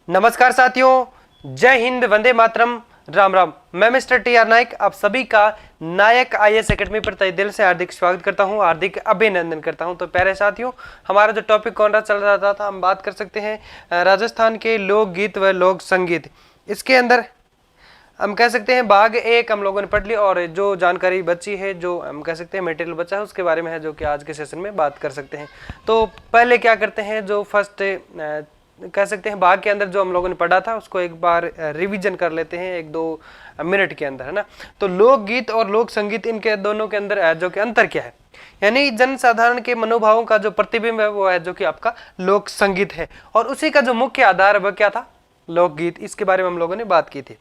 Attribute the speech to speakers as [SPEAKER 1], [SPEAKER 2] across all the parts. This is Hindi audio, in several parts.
[SPEAKER 1] नमस्कार साथियों, जय हिंद, वंदे मातरम, राम राम। मैं मिस्टर टी आर नायक आप सभी का नायक आईएएस एकेडमी पर तहे दिल से हार्दिक स्वागत करता हूं, हार्दिक अभिनंदन करता हूं। तो प्यारे साथियों, हमारा जो टॉपिक कौन सा चल रहा था, हम बात कर सकते हैं राजस्थान के लोकगीत व लोक संगीत। इसके अंदर हम कह सकते हैं भाग एक हम लोगों ने पढ़ लिया और जो जानकारी बची है, जो हम कह सकते हैं मटेरियल बचा है, उसके बारे में है जो कि आज के सेशन में बात कर सकते हैं। तो पहले क्या करते हैं, जो फर्स्ट कह सकते हैं भाग के अंदर जो हम लोगों ने पढ़ा था उसको एक बार रिवीजन कर लेते हैं 1-2 मिनट के अंदर, है ना। तो लोकगीत और लोक संगीत, इनके दोनों के अंदर जो कि अंतर क्या है, यानी जन साधारण के मनोभावों का जो प्रतिबिंब है वो है जो कि आपका लोक संगीत है, और उसी का जो मुख्य आधार है वह क्या था, लोकगीत। इसके बारे में हम लोगों ने बात की थी।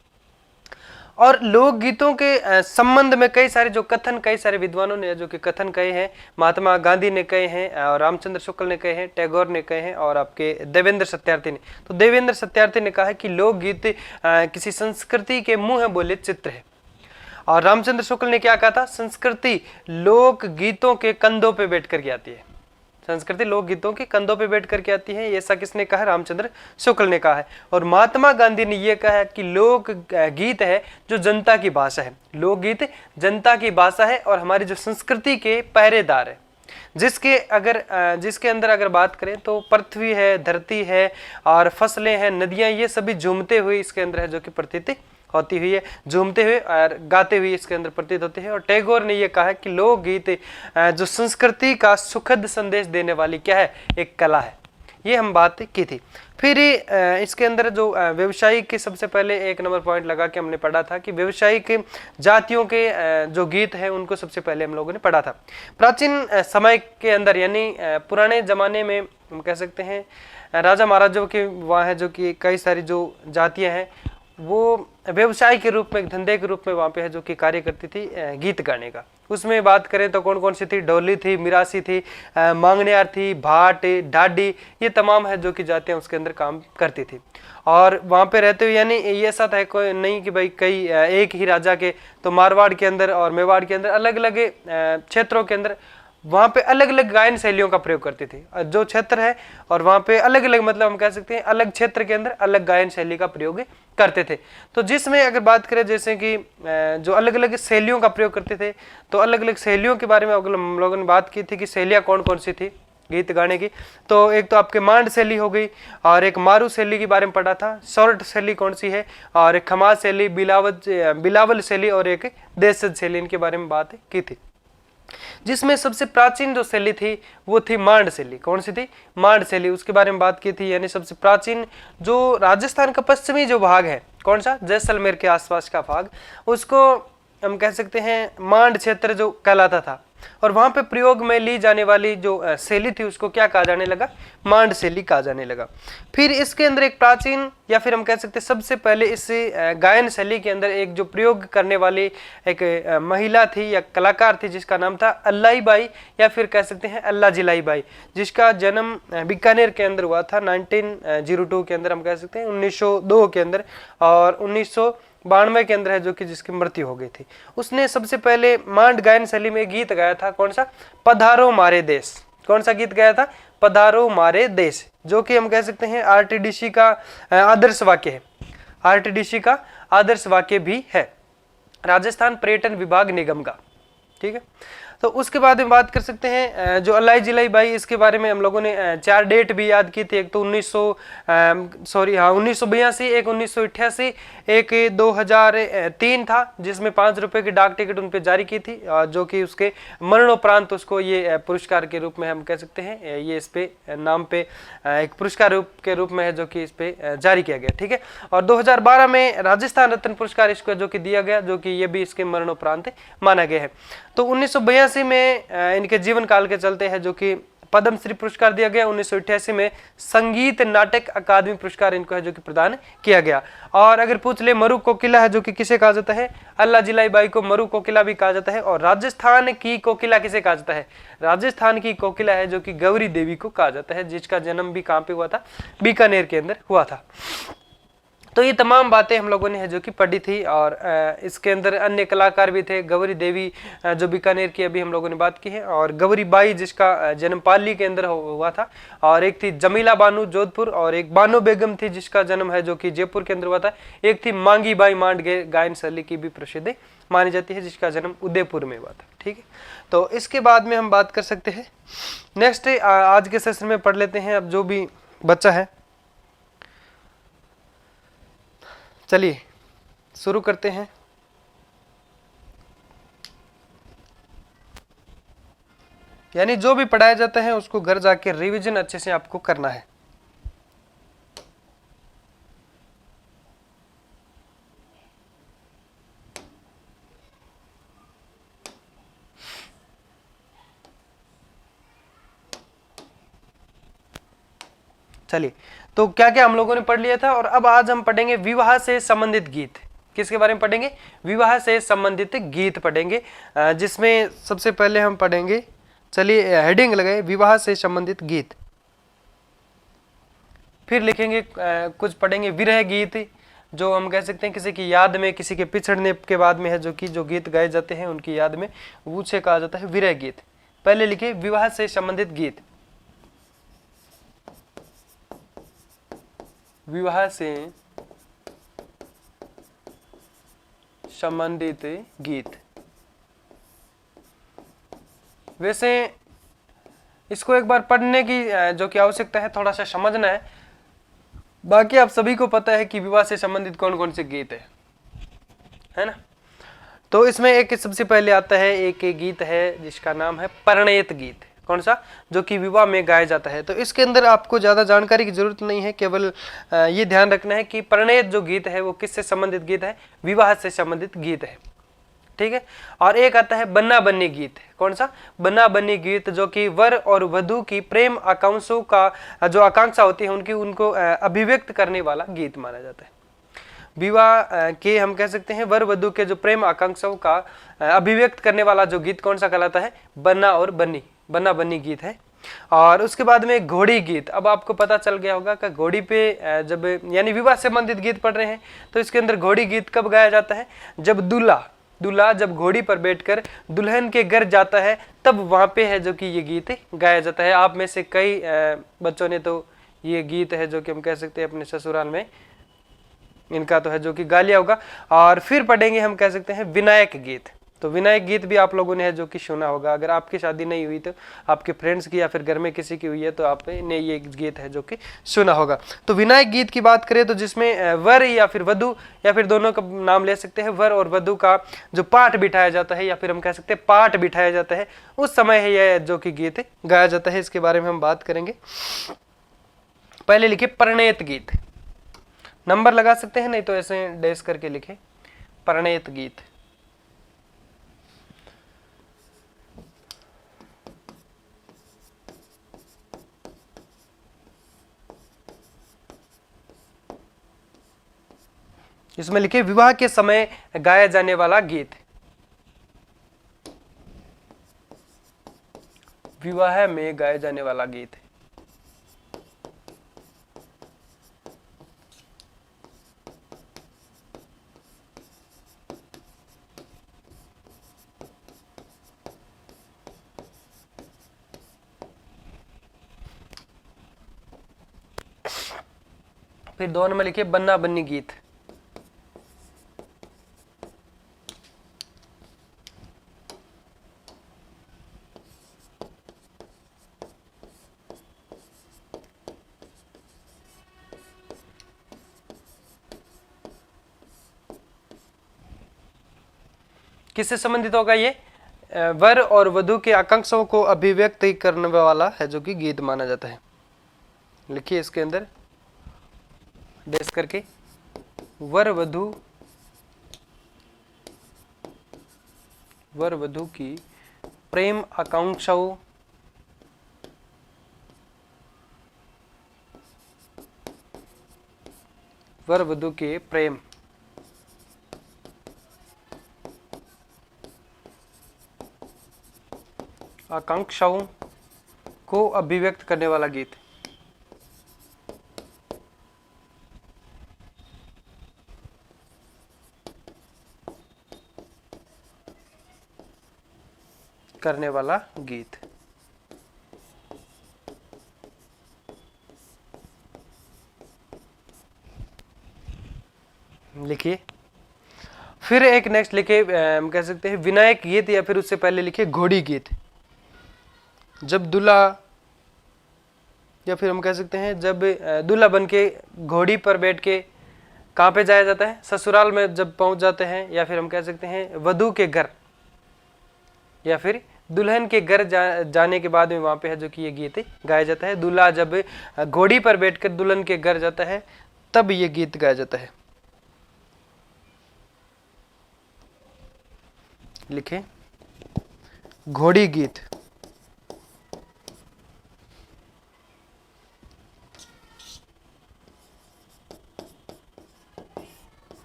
[SPEAKER 1] और लोकगीतों के संबंध में कई सारे विद्वानों ने जो कि कथन कहे हैं, महात्मा गांधी ने कहे हैं, और रामचंद्र शुक्ल ने कहे हैं, टैगोर ने कहे हैं, और आपके देवेंद्र सत्यार्थी ने। तो देवेंद्र सत्यार्थी ने कहा है कि लोकगीत किसी संस्कृति के मुंह बोले चित्र है, और रामचंद्र शुक्ल ने क्या कहा था, संस्कृति लोकगीतों के कंधों पे बैठ कर के आती है। संस्कृति लोकगीतों के कंधों पे बैठ करके आती है, ऐसा किसने कहा है, रामचंद्र शुक्ल ने कहा है। और महात्मा गांधी ने यह कहा है कि लोक गीत है जो जनता की भाषा है, लोकगीत जनता की भाषा है और हमारी जो संस्कृति के पहरेदार है, जिसके अंदर अगर बात करें तो पृथ्वी है, धरती है, और फसलें हैं, नदियां, ये सभी झूमते हुए इसके अंदर है जो कि प्रतीत होती हुई है, झूमते हुए और गाते हुए इसके अंदर प्रतीत होते हैं। और टैगोर ने यह कहा है कि लोकगीत जो संस्कृति का सुखद संदेश देने वाली क्या है, एक कला है। ये हम बात की थी। फिर इसके अंदर जो व्यवसायिक के, सबसे पहले 1 नंबर पॉइंट लगा के हमने पढ़ा था कि व्यवसायिक जातियों के जो गीत है उनको सबसे पहले हम लोगों ने पढ़ा था। प्राचीन समय के अंदर, यानी पुराने जमाने में हम कह सकते हैं राजा महाराजाओं के वहाँ है जो कि कई सारी जो जातियाँ हैं वो व्यवसाय के रूप में, धंधे के रूप में वहाँ पे है जो कि कार्य करती थी गीत गाने का। उसमें बात करें तो कौन कौन सी थी, ढोली थी, मिरासी थी, मांगनियार थी, भाट, ढाडी, ये तमाम है जो कि जातियाँ उसके अंदर काम करती थी। और वहाँ पे रहते हुए, यानी ये ऐसा था कोई नहीं कि भाई कई एक ही राजा के, तो मारवाड़ के अंदर और मेवाड़ के अंदर अलग अलग क्षेत्रों के अंदर वहाँ पे अलग अलग गायन शैलियों का प्रयोग करती थी। जो क्षेत्र है और वहाँ पे अलग अलग, मतलब हम कह सकते हैं अलग क्षेत्र के अंदर अलग गायन शैली का प्रयोग करते थे। तो जिसमें अगर बात करें जैसे कि जो अलग अलग शैलियों का प्रयोग करते थे, तो अलग अलग शैलियों के बारे में हम लोगों ने बात की थी कि शैलियाँ कौन कौन सी थी गीत गाने की। तो एक तो आपके मांड शैली हो गई, और एक मारू शैली के बारे में पढ़ा था, शॉर्ट शैली कौन सी है, और एक खमाज शैली, बिलावल शैली, और एक देशज शैली, इनके बारे में बात की थी। जिसमें सबसे प्राचीन जो शैली थी वो थी मांड शैली। कौन सी थी, मांड शैली, उसके बारे में बात की थी। यानी सबसे प्राचीन जो राजस्थान का पश्चिमी जो भाग है, कौन सा, जैसलमेर के आसपास का भाग, उसको हम कह सकते हैं मांड क्षेत्र जो कहलाता था। और वहां पे प्रयोग में ली जाने वाली जो शैली थी उसको क्या कहा जाने लगा, मांड शैली कहा जाने लगा। फिर इसके अंदर एक प्राचीन, या फिर हम कह सकते हैं सबसे पहले इस गायन शैली के अंदर एक जो प्रयोग करने वाली एक महिला थी या कलाकार थी, जिसका नाम था अल्लाई बाई, या फिर कह सकते हैं अल्ला जिलाई बाई, जिसका जन्म बीकानेर के अंदर हुआ था 1902 के अंदर, हम कह सकते हैं 1902 के अंदर, और 1992 के अंदर है जो कि जिसकी मृत्यु हो गई थी। उसने सबसे पहले मांड गायन शैली में गीत गाया था, कौन सा, पधारो मारे देश। कौन सा गीत गाया था, पधारो मारे देश, जो कि हम कह सकते हैं आरटीडीसी का आदर्श वाक्य है, आरटीडीसी का आदर्श वाक्य भी है, राजस्थान पर्यटन विभाग निगम का। ठीक है, तो उसके बाद में बात कर सकते हैं जो अल्लाई जिलाई बाई, इसके बारे में हम लोगों ने 4 डेट भी याद की थी। एक तो 1982, एक 1988, एक 2003 था, जिसमें 5 रुपए की डाक टिकट उन पे जारी की थी, जो कि उसके मरणोपरांत उसको ये पुरस्कार के रूप में हम कह सकते हैं, ये इस पे नाम पे एक पुरस्कार के रूप में है जो कि इस पे जारी किया गया। ठीक है, और 2012 में राजस्थान रत्न पुरस्कार इसको जो कि दिया गया, जो कि ये भी इसके मरणोपरांत माना गया है। तो 1982 में इनके जीवन काल के चलते हैं जो कि पद्मश्री पुरस्कार दिया गया। 1988 में संगीत नाटक अकादमी पुरस्कार इनको है जो कि प्रदान किया गया। और अगर पूछ ले मरु कोकिला है जो कि किसे कहा जाता है, अल्ला जिलाई बाई को मरु कोकिला भी कहा जाता है। और राजस्थान की कोकिला किसे कहा जाता है, राजस्थान की कोकिला है जो कि गौरी देवी को कहा जाता है, जिसका जन्म भी कहाँ पे हुआ था, बीकानेर के अंदर हुआ था। तो ये तमाम बातें हम लोगों ने है जो कि पढ़ी थी। और इसके अंदर अन्य कलाकार भी थे, गौरी देवी जो बीकानेर की अभी हम लोगों ने बात की है, और गौरी बाई जिसका जन्म पाली के अंदर हुआ था, और एक थी जमीला बानू जोधपुर, और एक बानो बेगम थी जिसका जन्म है जो कि जयपुर के अंदर हुआ था, एक थी मांगी बाई मांड गायन शैली की भी प्रसिद्ध मानी जाती है जिसका जन्म उदयपुर में हुआ था। ठीक है, तो इसके बाद में हम बात कर सकते हैं नेक्स्ट आज के सेशन में पढ़ लेते हैं अब जो भी बच्चा है। चलिए शुरू करते हैं। यानी जो भी पढ़ाया जाता है उसको घर जाके रिवीजन अच्छे से आपको करना है। चलिए, तो क्या क्या हम लोगों ने पढ़ लिया था, और अब आज हम पढ़ेंगे विवाह से संबंधित गीत। किसके बारे में पढ़ेंगे? विवाह से संबंधित गीत पढ़ेंगे, जिसमें सबसे पहले हम पढ़ेंगे, चलिए हेडिंग लगाए, विवाह से संबंधित गीत। फिर लिखेंगे कुछ पढ़ेंगे विरह गीत, जो हम कह सकते हैं किसी की याद में, किसी के पिछड़ने के बाद में है जो कि जो गीत गाए जाते हैं उनकी याद में, उसे कहा जाता है विरह गीत। पहले लिखिए विवाह से संबंधित गीत। विवाह से संबंधित गीत। वैसे इसको एक बार पढ़ने की जो कि आवश्यकता है, थोड़ा सा समझना है, बाकी आप सभी को पता है कि विवाह से संबंधित कौन कौन से गीत है ना। तो इसमें एक सबसे पहले आता है एक गीत है जिसका नाम है परिणयत गीत। कौन सा? जो कि विवाह में गाया जाता है। तो इसके अंदर आपको ज्यादा जानकारी की जरूरत नहीं है, केवल ये ध्यान रखना है कि परिणयत जो गीत है वो किससे संबंधित गीत है? विवाह से संबंधित गीत है। ठीक है, और एक आता है बन्ना बन्नी गीत। कौन सा? बन्ना बन्नी गीत, जो कि वर और वधू की प्रेम आकांक्षाओं का जो आकांक्षा होती है उनकी, उनको अभिव्यक्त करने वाला गीत माना जाता है। विवाह के हम कह सकते हैं वर वधू के जो प्रेम आकांक्षाओं का अभिव्यक्त करने वाला जो गीत कौन सा कहलाता है? बन्ना और बन्नी, बन्ना बन्नी गीत है। और उसके बाद में घोड़ी गीत। अब आपको पता चल गया होगा कि घोड़ी पे जब यानी विवाह से संबंधित गीत पढ़ रहे हैं तो इसके अंदर घोड़ी गीत कब गाया जाता है? जब दूल्हा जब घोड़ी पर बैठकर दुल्हन के घर जाता है, तब वहां पे है जो कि ये गीत गाया जाता है। आप में से कई बच्चों ने तो ये गीत है जो कि हम कह सकते हैं अपने ससुराल में इनका तो है जो कि गा लिया होगा। और फिर पढ़ेंगे हम कह सकते हैं विनायक गीत। तो विनायक गीत भी आप लोगों ने है जो कि सुना होगा। अगर आपकी शादी नहीं हुई तो आपके फ्रेंड्स की या फिर घर में किसी की हुई है तो आपने ये गीत है जो कि सुना होगा। तो विनायक गीत की बात करें तो जिसमें वर या फिर वधू या फिर दोनों का नाम ले सकते हैं, वर और वधू का जो पाठ बिठाया जाता है या फिर हम कह सकते हैं पाठ बिठाया जाता है, उस समय है यह जो कि गीत गाया जाता है। इसके बारे में हम बात करेंगे। पहले लिखे परिणयत गीत, नंबर लगा सकते हैं, नहीं तो ऐसे डैश करके लिखे परिणयत गीत। इसमें लिखे विवाह के समय गाया जाने वाला गीत। विवाह में गाया जाने वाला गीत। फिर 2 नंबर लिखिए बन्ना बन्नी गीत। किससे संबंधित होगा ये? वर और वधू के आकांक्षाओं को अभिव्यक्त करने वाला है जो कि गीत माना जाता है। लिखिए इसके अंदर डैश करके वर वधू की प्रेम आकांक्षाओं वर वधू के प्रेम आकांक्षाओं को अभिव्यक्त करने वाला गीत। करने वाला गीत। लिखिए। फिर एक नेक्स्ट लिखे, हम कह सकते हैं विनायक गीत, या फिर उससे पहले लिखे घोड़ी गीत। जब दूल्हा, या फिर हम कह सकते हैं जब दूल्हा बन के घोड़ी पर बैठ के कहाँ पे जाया जाता है, ससुराल में जब पहुंच जाते हैं, या फिर हम कह सकते हैं वधू के घर, या फिर दुल्हन के घर जाने के बाद में वहां पे है जो कि ये गीत गाया जाता है। दूल्हा जब घोड़ी पर बैठकर दुल्हन के घर जाता है तब ये गीत गाया जाता है। लिखे घोड़ी गीत।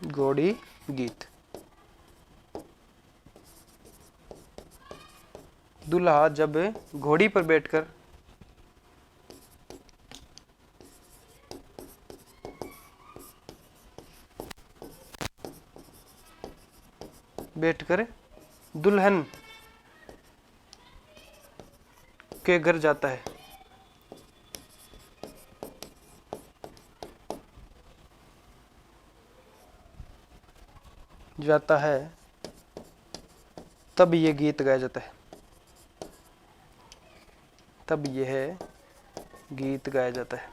[SPEAKER 1] घोड़ी गीत। दूल्हा जब घोड़ी पर बैठकर दुल्हन के घर जाता है, तब ये गीत गाया जाता है। तब यह गीत गाया जाता है।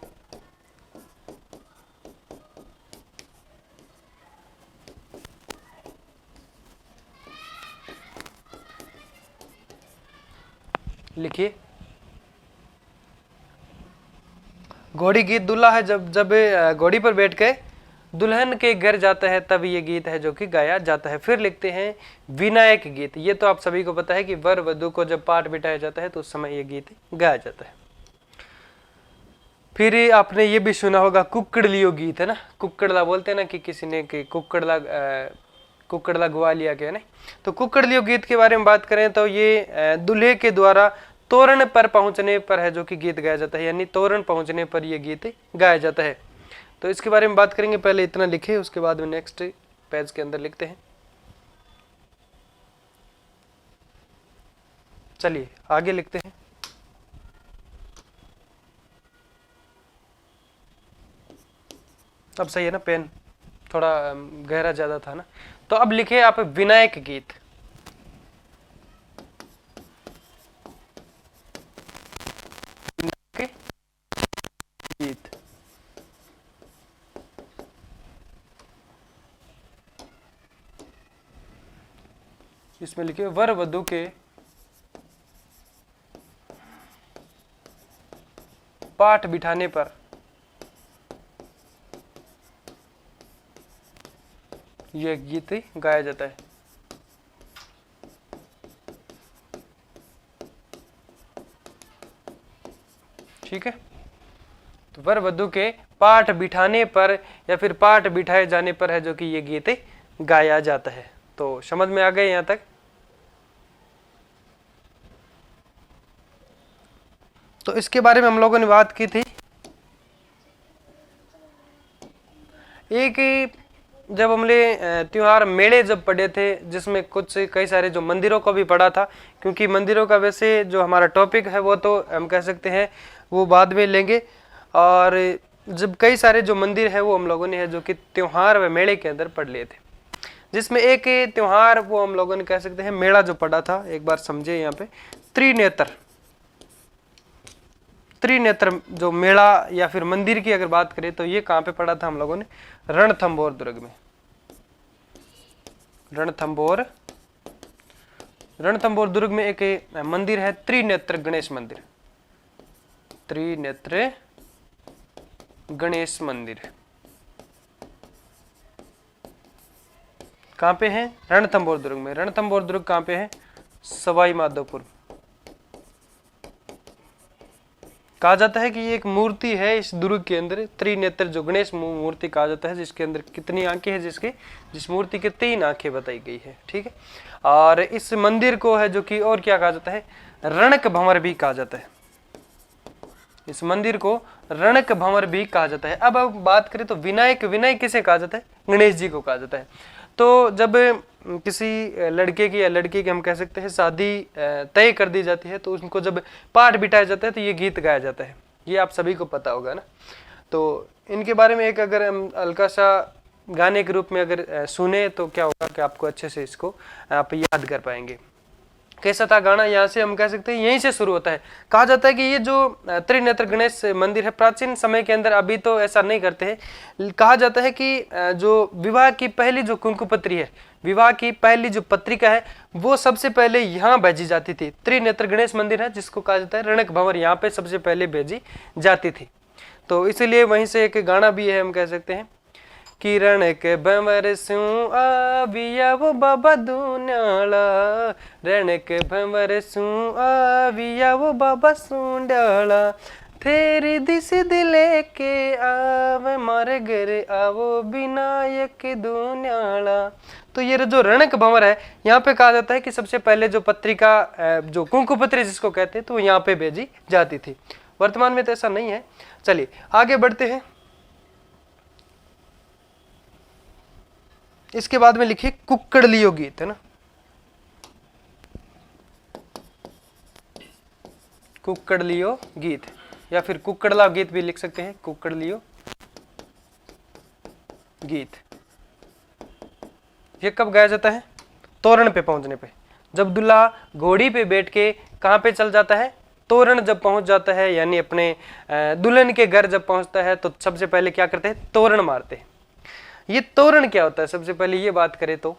[SPEAKER 1] लिखिए घोड़ी गीत। दूल्हा है जब घोड़ी पर बैठ के दुल्हन के घर जाता है तब ये गीत है जो कि गाया जाता है। फिर लिखते हैं विनायक गीत। ये तो आप सभी को पता है कि वर वधू को जब पाठ बिठाया जाता है तो उस समय ये गीत गाया जाता है। फिर आपने ये भी सुना होगा कुक्कड़लियो गीत, है ना। कुक्कड़ला बोलते हैं ना कि किसी ने कि कुक्कड़ला गुआ लिया गया ना। तो कुक्कड़लियो गीत के बारे में बात करें तो ये दूल्हे के द्वारा तोरण पर पहुंचने पर है जो कि गीत गाया जाता है, यानी तोरण पहुंचने पर यह गीत गाया जाता है। तो इसके बारे में बात करेंगे। पहले इतना लिखे, उसके बाद में नेक्स्ट पेज के अंदर लिखते हैं। चलिए आगे लिखते हैं। अब सही है ना, पेन थोड़ा गहरा ज्यादा था ना। तो अब लिखे आप विनायक गीत। गीत इसमें लिखे वर वधू के पाठ बिठाने पर यह गीत गाया जाता है। ठीक है, तो वर वधू के पाठ बिठाने पर या फिर पाठ बिठाए जाने पर है जो कि ये गीत गाया जाता है। तो समझ में आ गए यहां तक। तो इसके बारे में हम लोगों ने बात की थी। एक जब हमने त्योहार मेले जब पढ़े थे, जिसमें कुछ कई सारे जो मंदिरों को भी पढ़ा था, क्योंकि मंदिरों का वैसे जो हमारा टॉपिक है वो तो हम कह सकते हैं वो बाद में लेंगे। और जब कई सारे जो मंदिर है वो हम लोगों ने है जो कि त्योहार व मेले के अंदर पढ़ लिए थे, जिसमें एक त्योहार वो हम लोगों ने कह सकते हैं मेला जो पढ़ा था। एक बार समझे यहाँ पे, त्रिनेत्र जो मेला या फिर मंदिर की अगर बात करें तो ये कहाँ पे पढ़ा था हम लोगों ने, रणथंभौर दुर्ग में। रणथंभौर दुर्ग में एक मंदिर है त्रिनेत्र गणेश मंदिर। त्रिनेत्र गणेश मंदिर कहाँ पे है, रणथंभौर दुर्ग में। रणथंभौर दुर्ग कहाँ पे है, सवाई माधोपुर। कहा जाता है कि ये एक मूर्ति है इस दुर्ग के अंदर, त्रिनेत्र जो गणेश मूर्ति कहा जाता है, जिसके अंदर कितनी आंखें हैं, जिस मूर्ति के 3 आंखें बताई गई है। ठीक है, और इस मंदिर को है जो कि और क्या कहा जाता है, रणक भंवर भी कहा जाता है। इस मंदिर को रणक भंवर भी कहा जाता है। अब बात करें तो विनायक किसे कहा जाता है, गणेश जी को कहा जाता है। तो जब किसी लड़के की या लड़की की हम कह सकते हैं शादी तय कर दी जाती है, तो उनको जब पाठ बिठाया जाता है तो ये गीत गाया जाता है। ये आप सभी को पता होगा ना। तो इनके बारे में एक अगर हम हल्का सा गाने के रूप में अगर सुने तो क्या होगा कि आपको अच्छे से इसको आप याद कर पाएंगे। कैसा था गाना, यहाँ से हम कह सकते हैं यहीं से शुरू होता है। कहा जाता है कि ये जो त्रिनेत्र गणेश मंदिर है प्राचीन समय के अंदर, अभी तो ऐसा नहीं करते हैं, कहा जाता है कि जो विवाह की पहली जो कुंकुपत्री है, विवाह की पहली जो पत्रिका है, वो सबसे पहले यहाँ भेजी जाती थी। त्रिनेत्र गणेश मंदिर है जिसको कहा जाता है रणक भंवर, यहाँ पे सबसे पहले भेजी जाती थी। तो इसीलिए वहीं से एक गाना भी है, हम कह सकते हैं कि रणक भंवर सू आविया वो बाबा दून्याला, रणक भंवर सू आविया वो बाबा सूंडाला, तेरी दिस दिले के आवे मारे घर आवो विनायक दून्याला। तो ये जो रणक भंवर है, यहाँ पे कहा जाता है कि सबसे पहले जो पत्रिका, जो कुंकुपत्री जिसको कहते हैं, तो यहाँ पे भेजी जाती थी। वर्तमान में तो ऐसा नहीं है। चलिए आगे बढ़ते हैं। इसके बाद में लिखिए कुक्कड़लियो गीत, है ना, कुक्कड़लियो गीत या फिर कुक्कड़ला गीत भी लिख सकते हैं, कुक्कड़लियो गीत। ये कब गाया जाता है? तोरण पे पहुंचने पे। जब दूल्हा घोड़ी पे बैठ के कहां पे चल जाता है? तोरण जब पहुंच जाता है, यानी अपने दुल्हन के घर जब पहुंचता है, तो सबसे पहले क्या करते हैं? तोरण मारते हैं। ये तोरण क्या होता है, सबसे पहले ये बात करें तो,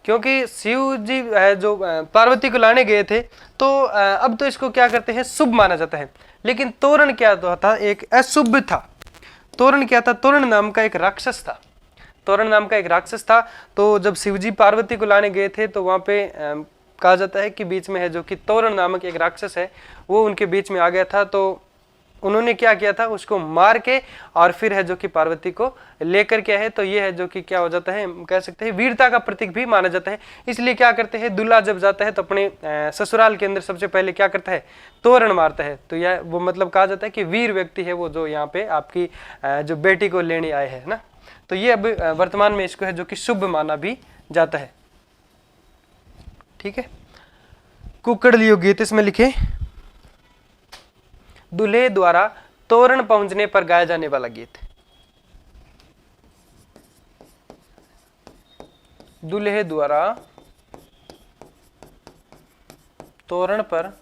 [SPEAKER 1] क्योंकि शिव जी जो पार्वती को लाने गए थे, तो अब तो इसको क्या करते हैं? शुभ माना जाता है। लेकिन तोरण क्या था? एक अशुभ था। तोरण क्या था? तोरण नाम का एक राक्षस था। तोरण नाम का एक राक्षस था। तो जब शिवजी पार्वती को लाने गए थे, तो वहां पे कहा जाता है कि बीच में है जो कि तोरण नामक एक राक्षस है, वो उनके बीच में आ गया था। तो उन्होंने क्या किया था? उसको मार के और फिर है जो कि पार्वती को लेकर के है। तो ये है जो कि क्या हो जाता है, कह सकते हैं वीरता का प्रतीक भी माना जाता है। इसलिए क्या करते हैं, दूल्हा जब जाता है तो अपने ससुराल के अंदर सबसे पहले क्या करता है? तोरण मारता है। तो यह वो मतलब कहा जाता है कि वीर व्यक्ति है वो, जो यहाँ पे आपकी जो बेटी को लेने आए हैं ना। तो ये अब वर्तमान में इसको है जो कि शुभ माना भी जाता है। ठीक है। कुक्कड़लियो गीत, इसमें लिखे दूल्हे द्वारा तोरण पहुंचने पर गाया जाने वाला गीत। दूल्हे द्वारा तोरण पर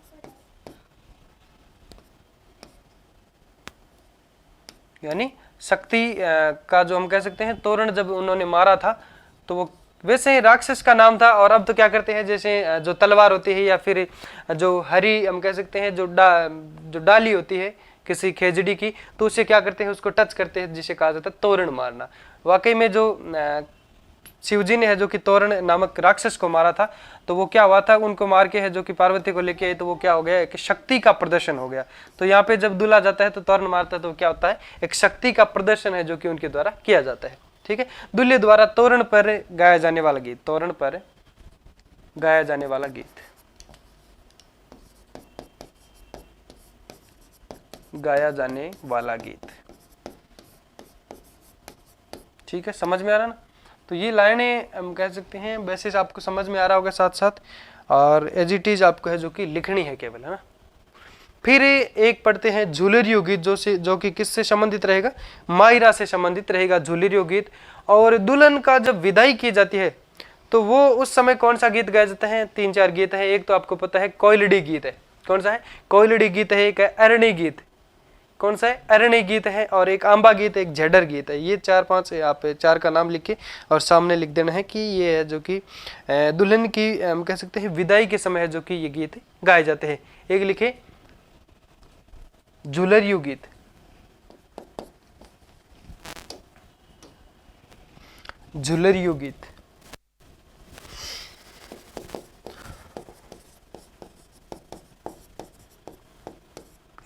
[SPEAKER 1] यानी शक्ति का जो हम कह सकते हैं, तोरण जब उन्होंने मारा था तो वो वैसे ही राक्षस का नाम था। और अब तो क्या करते हैं, जैसे जो तलवार होती है या फिर जो हरी हम कह सकते हैं जो डाली होती है किसी खेजड़ी की, तो उससे क्या करते हैं? उसको टच करते हैं, जिसे कहा जाता है तोरण मारना। वाकई में जो शिवजी ने है जो कि तोरण नामक राक्षस को मारा था, तो वो क्या हुआ था? उनको मार के है जो कि पार्वती को लेके आए, तो वो क्या हो गया? एक शक्ति का प्रदर्शन हो गया। तो यहाँ पे जब दूल्हा जाता है तो तोरण मारता है, तो क्या होता है? एक शक्ति का प्रदर्शन है जो कि उनके द्वारा किया जाता है। ठीक है। दूल्हे द्वारा तोरण पर गाया जाने वाला गीत, तोरण पर गाया जाने वाला गीत, गाया जाने वाला गीत। ठीक है, समझ में आ रहा ना? तो ये लाइनें हम कह सकते हैं, वैसे आपको समझ में आ रहा होगा साथ साथ, और एज इट इज आपको है जो कि लिखनी है केवल, है ना। फिर एक पढ़ते हैं झूलरियो गीत, जो कि किससे संबंधित रहेगा? मायरा से संबंधित रहेगा झूलरियो गीत। और दुल्हन का जब विदाई की जाती है तो वो उस समय कौन सा गीत गाया जाता है? 3-4 गीत है। एक तो आपको पता है कोयलड़ी गीत है। कौन सा है? कोयलड़ी गीत है। एक है अरणी गीत। कौन सा है? अरणी गीत है। और एक आंबा गीत, एक झेडर गीत है। ये 4-5 आप 4 का नाम लिख के और सामने लिख देना है कि ये है जो कि दुल्हन की हम कह सकते हैं विदाई के समय है जो कि ये गीत गाए जाते हैं। एक लिखे झूलरियो गीत, झूलरियो गीत।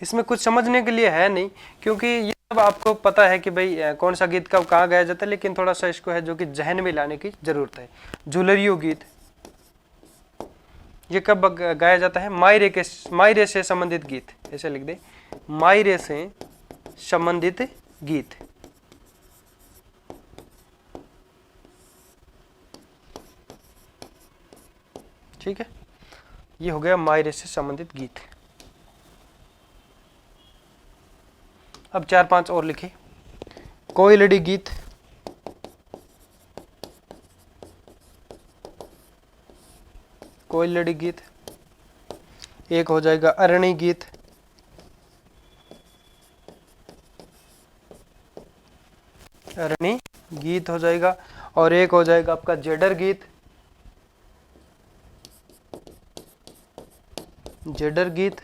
[SPEAKER 1] इसमें कुछ समझने के लिए है नहीं, क्योंकि ये सब आपको पता है कि भाई कौन सा गीत कब कहाँ गाया जाता है, लेकिन थोड़ा सा इसको है जो कि जहन में लाने की जरूरत है। झूलरियो गीत ये कब गाया जाता है? मायरे से संबंधित गीत, ऐसे लिख दे, मायरे से संबंधित गीत। ठीक है, ये हो गया मायरे से संबंधित गीत। अब 4-5 और लिखे। कोयलड़ी गीत, कोयलड़ी गीत। एक हो जाएगा अरणी गीत, अरणी गीत हो जाएगा। और एक हो जाएगा आपका जेडर गीत, जेडर गीत।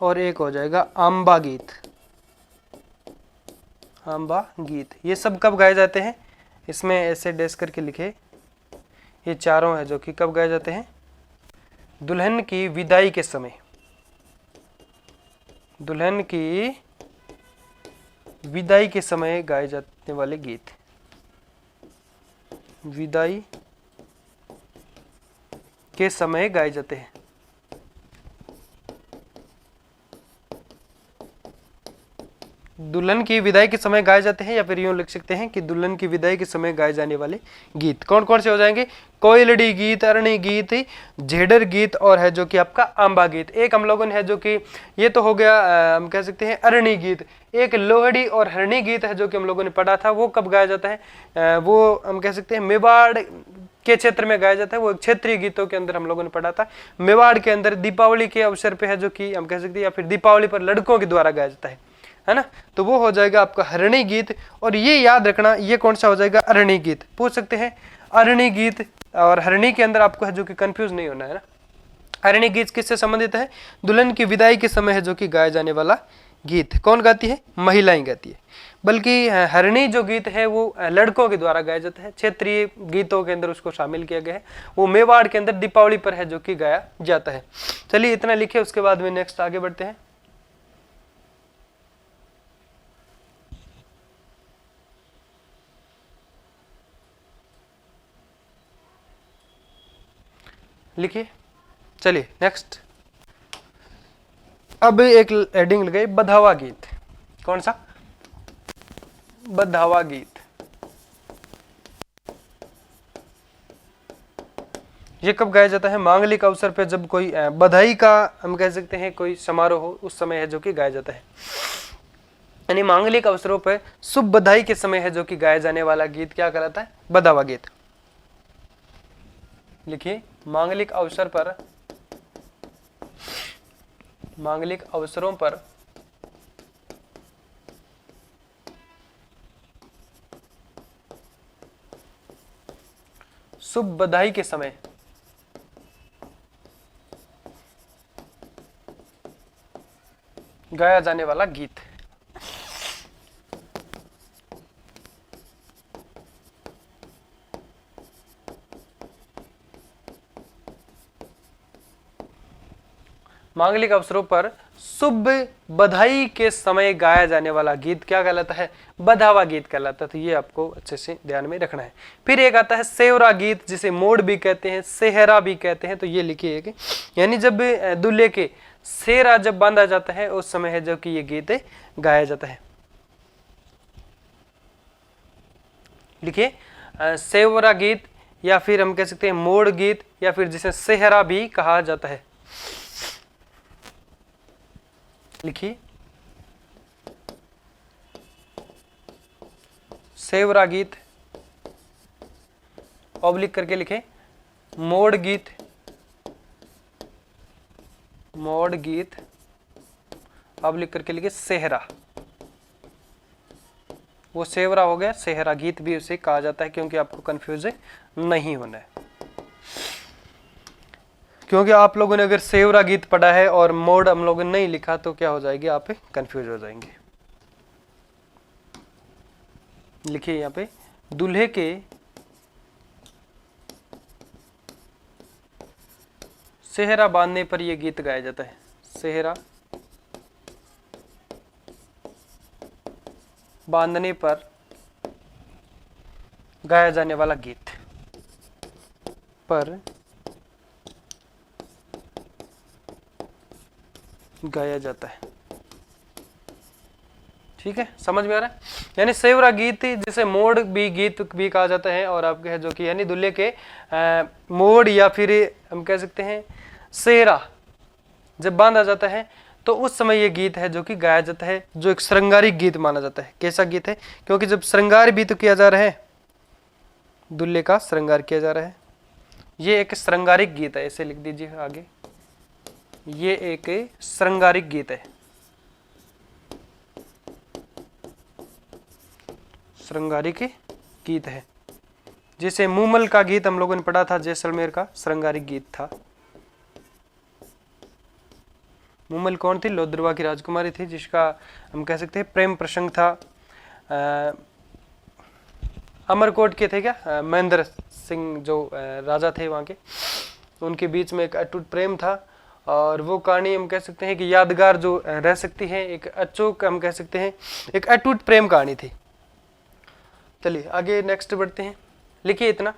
[SPEAKER 1] और एक हो जाएगा आंबा गीत, आंबा गीत। ये सब कब गाए जाते हैं, इसमें ऐसे डैश करके लिखे, ये चारों है जो कि कब गाए जाते हैं, दुल्हन की विदाई के समय, दुल्हन की विदाई के समय गाए जाने वाले गीत, विदाई के समय गाए जाते हैं। दुल्हन की विदाई के समय गाए जाते हैं, या फिर यूं लिख सकते हैं कि दुल्हन की विदाई के समय गाए जाने वाले गीत कौन कौन से हो जाएंगे, कोयलड़ी गीत, अरणी गीत, झेडर गीत और है जो कि आपका आंबा गीत। एक हम लोगों ने है जो कि ये तो हो गया हम कह सकते हैं अरणी गीत। एक लोहड़ी और हरणी गीत है जो कि हम लोगों ने पढ़ा था, वो कब गाया जाता है, वो हम कह सकते हैं मेवाड़ के क्षेत्र में गाया जाता है, वो क्षेत्रीय गीतों के अंदर हम लोगों ने पढ़ा था। मेवाड़ के अंदर दीपावली के अवसर पे है जो कि हम कह सकते हैं, या फिर दीपावली पर लड़कों के द्वारा गाया जाता है ना, तो वो हो जाएगा आपका हरणी गीत। और ये याद रखना, ये कौन सा हो जाएगा, अरणी गीत। पूछ सकते हैं अरणी गीत और हरणी के अंदर आपको है जो कि कंफ्यूज नहीं होना है ना। अरणी गीत किससे संबंधित है, दुल्हन की विदाई के समय है जो कि गाया जाने वाला गीत। कौन गाती है, महिलाएं गाती है। बल्कि हरणी जो गीत है वो लड़कों के द्वारा गाया जाता है, क्षेत्रीय गीतों के अंदर उसको शामिल किया गया है, वो मेवाड़ के अंदर दीपावली पर है जो कि गाया जाता है। चलिए इतना लिखे, उसके बाद में नेक्स्ट आगे बढ़ते हैं। लिखिए, चलिए नेक्स्ट। अब एक हेडिंग लगाई, बधावा गीत। कौन सा, बधावा गीत। ये कब गाया जाता है, मांगलिक अवसर पे, जब कोई बधाई का हम कह सकते हैं कोई समारोह हो, उस समय है जो कि गाया जाता है। यानी मांगलिक अवसरों पर शुभ बधाई के समय है जो कि गाया जाने वाला गीत क्या कहलाता है, बधावा गीत। लिखिए, मांगलिक अवसर पर, मांगलिक अवसरों पर शुभ बधाई के समय गाया जाने वाला गीत। मांगलिक अवसरों पर शुभ बधाई के समय गाया जाने वाला गीत क्या कहलाता है, बधावा गीत कहलाता है। तो ये आपको अच्छे से ध्यान में रखना है। फिर एक आता है सेवरा गीत, जिसे मोड़ भी कहते हैं, सेहरा भी कहते हैं। तो ये लिखिए कि यानी जब दूल्हे के सेहरा जब बांधा जाता है उस समय है जब कि ये गीत गाया जाता है। लिखिए, सेवरा गीत या फिर हम कह सकते हैं मोड़ गीत, या फिर जिसे सेहरा भी कहा जाता है। लिखिए, सेवरा गीत ऑब्लिक करके लिखे, मोड़ गीत, मोड़ गीत ऑब्लिक करके लिखे सेहरा। वो सेवरा हो गया, सेहरा गीत भी उसे कहा जाता है, क्योंकि आपको कंफ्यूज नहीं होना है। क्योंकि आप लोगों ने अगर सेवरा गीत पढ़ा है और मोड हम लोगों ने नहीं लिखा तो क्या हो जाएगी, आप कंफ्यूज हो जाएंगे। लिखिए यहाँ पे, दूल्हे के सेहरा बांधने पर यह गीत गाया जाता है। सेहरा बांधने पर गाया जाने वाला गीत पर गाया जाता है। ठीक है, समझ में आ रहा है। यानी सेवरा गीत जिसे मोड़ भी गीत भी कहा जाता है, और आपके है जो कि यानी दूल्हे के मोड़ या फिर हम कह सकते हैं सेहरा जब बांधा जाता है तो उस समय ये गीत है जो कि गाया जाता है, जो एक श्रृंगारिक गीत माना जाता है। कैसा गीत है? क्योंकि जब श्रृंगार भी तो किया जा रहा है, दूल्हे का श्रृंगार किया जा रहा है, ये एक श्रृंगारिक गीत है। ऐसे लिख दीजिए आगे, ये एक श्रृंगारिक गीत है, श्रृंगारिक गीत है। जैसे मूमल का गीत हम लोगों ने पढ़ा था, जैसलमेर का श्रृंगारिक गीत था। मूमल कौन थी? लोद्रवा की राजकुमारी थी, जिसका हम कह सकते हैं प्रेम प्रसंग था। अमरकोट के थे क्या, महेंद्र सिंह जो राजा थे वहाँ के, उनके बीच में एक अटूट प्रेम था, और वो कहानी हम कह सकते हैं कि यादगार जो रह सकती है, एक अचूक हम कह सकते हैं एक अटूट प्रेम कहानी थी। चलिए आगे नेक्स्ट बढ़ते हैं, लिखिए इतना।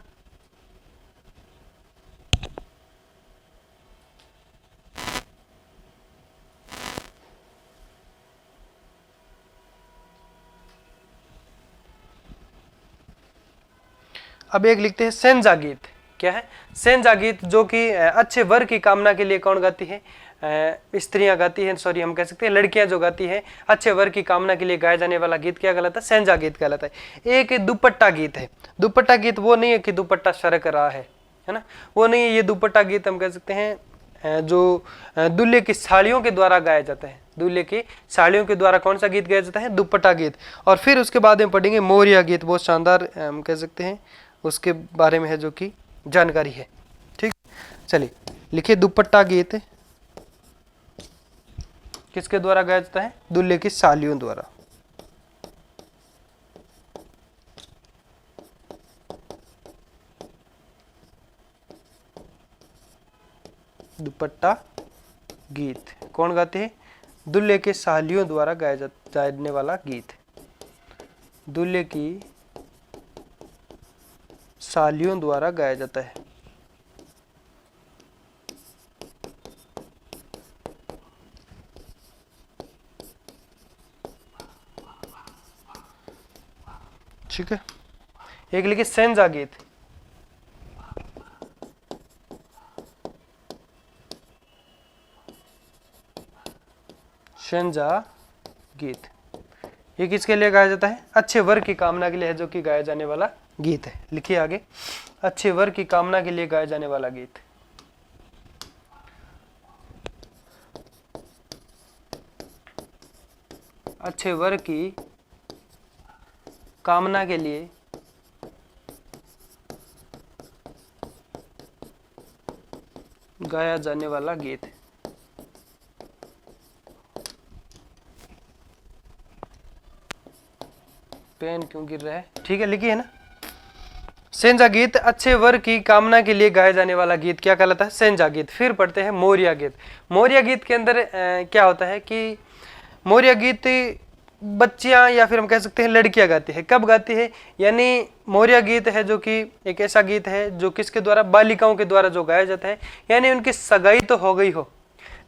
[SPEAKER 1] अब एक लिखते हैं सेंजा गीत। क्या है सेंजा गीत? जो कि अच्छे वर की कामना के लिए कौन गाती है? स्त्रियां गाती हैं, सॉरी हम कह सकते हैं लड़कियां जो गाती हैं, अच्छे वर की कामना के लिए गाया जाने वाला गीत क्या कहलाता है? सेंजा गीत कहलाता है। एक दुपट्टा गीत है। दुपट्टा गीत वो नहीं है कि दुपट्टा सरक रहा है ना, वो नहीं है। ये दुपट्टा गीत हम कह सकते हैं जो दूल्हे की साड़ियों के द्वारा गाया जाता है। दूल्हे की साड़ियों के द्वारा कौन सा गीत गाया जाता है? दुपट्टा गीत। और फिर उसके बाद में पढ़ेंगे मोरिया गीत, बहुत शानदार हम कह सकते हैं उसके बारे में है जो कि जानकारी है। ठीक, चलिए लिखिए दुपट्टा गीत किसके द्वारा गाया जाता है? दूल्हे की सालियों द्वारा। दुपट्टा गीत कौन गाते हैं? दूल्हे के सालियों द्वारा गाया जाने वाला गीत। दूल्हे की सालियों द्वारा गाया जाता है। ठीक है, एक लिखिए सेंजा गीत। सेंजा गीत ये किसके लिए गाया जाता है? अच्छे वर की कामना के लिए है जो कि गाया जाने वाला गीत है। लिखिए आगे, अच्छे वर की कामना के लिए गाया जाने वाला गीत। अच्छे वर की कामना के लिए गाया जाने वाला गीत। पेन क्यों गिर रहा है? ठीक है, लिखिए ना। सेंजा गीत अच्छे वर की कामना के लिए गाया जाने वाला गीत क्या कहलाता है? सेंजा गीत। फिर पढ़ते हैं मोरिया गीत। मोरिया गीत के अंदर क्या होता है कि मोरिया गीत बच्चियां या फिर हम कह सकते हैं लड़कियां गाती है। कब गाती है? यानी मोरिया गीत है जो कि एक ऐसा गीत है जो किसके द्वारा? बालिकाओं के द्वारा जो गाया जाता है। यानी उनकी सगाई तो हो गई हो,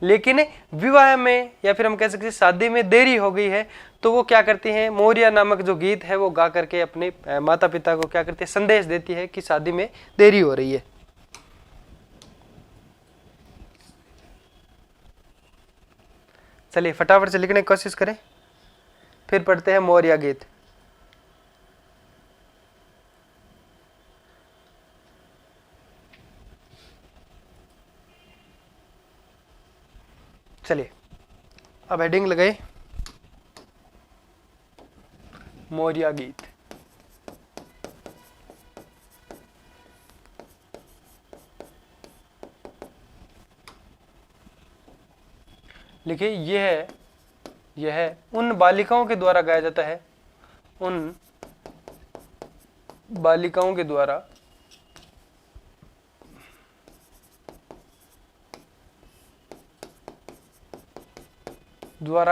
[SPEAKER 1] लेकिन विवाह में या फिर हम कह सकते हैं शादी में देरी हो गई है, तो वो क्या करती हैं? मोरिया नामक जो गीत है वो गा करके अपने माता पिता को क्या करती है? संदेश देती है कि शादी में देरी हो रही है। चलिए फटाफट से लिखने की कोशिश करें, फिर पढ़ते हैं मोरिया गीत। चलिए अब हेडिंग लगाए, मोरिया गीत। लिखिए यह उन बालिकाओं के द्वारा गाया जाता है, उन बालिकाओं के द्वारा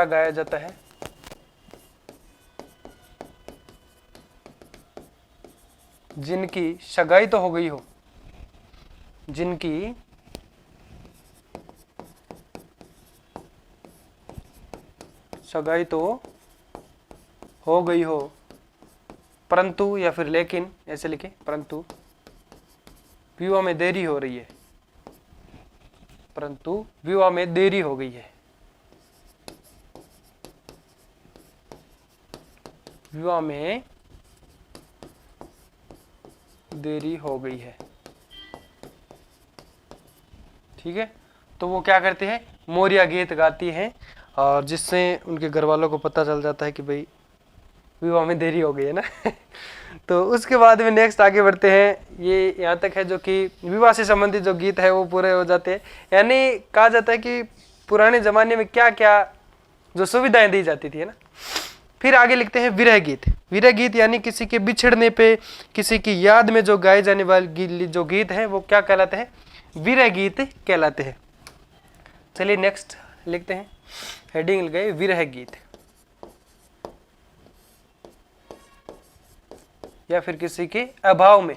[SPEAKER 1] गाया जाता है जिनकी सगाई तो हो गई हो, जिनकी सगाई तो हो गई हो, परंतु या फिर लेकिन ऐसे लिखे, परंतु विवाह में देरी हो रही है, परंतु विवाह में देरी हो गई है, विवाह में देरी हो गई है। ठीक है, तो वो क्या करते हैं, मोरिया गीत गाती हैं, और जिससे उनके घर वालों को पता चल जाता है कि भाई विवाह में देरी हो गई है ना। तो उसके बाद में नेक्स्ट आगे बढ़ते हैं, ये यहाँ तक है जो कि विवाह से संबंधित जो गीत है वो पूरे हो जाते हैं। यानी कहा जाता है कि पुराने जमाने में क्या क्या जो सुविधाएं दी जाती थी, है ना। फिर आगे लिखते हैं विरह गीत। विरह गीत यानी किसी के बिछड़ने पे, किसी की याद में जो गाए जाने वाले जो गीत है वो क्या कहलाते हैं, विरह गीत कहलाते हैं। चलिए नेक्स्ट लिखते हैं, हेडिंग गए विरह गीत, या फिर किसी के अभाव में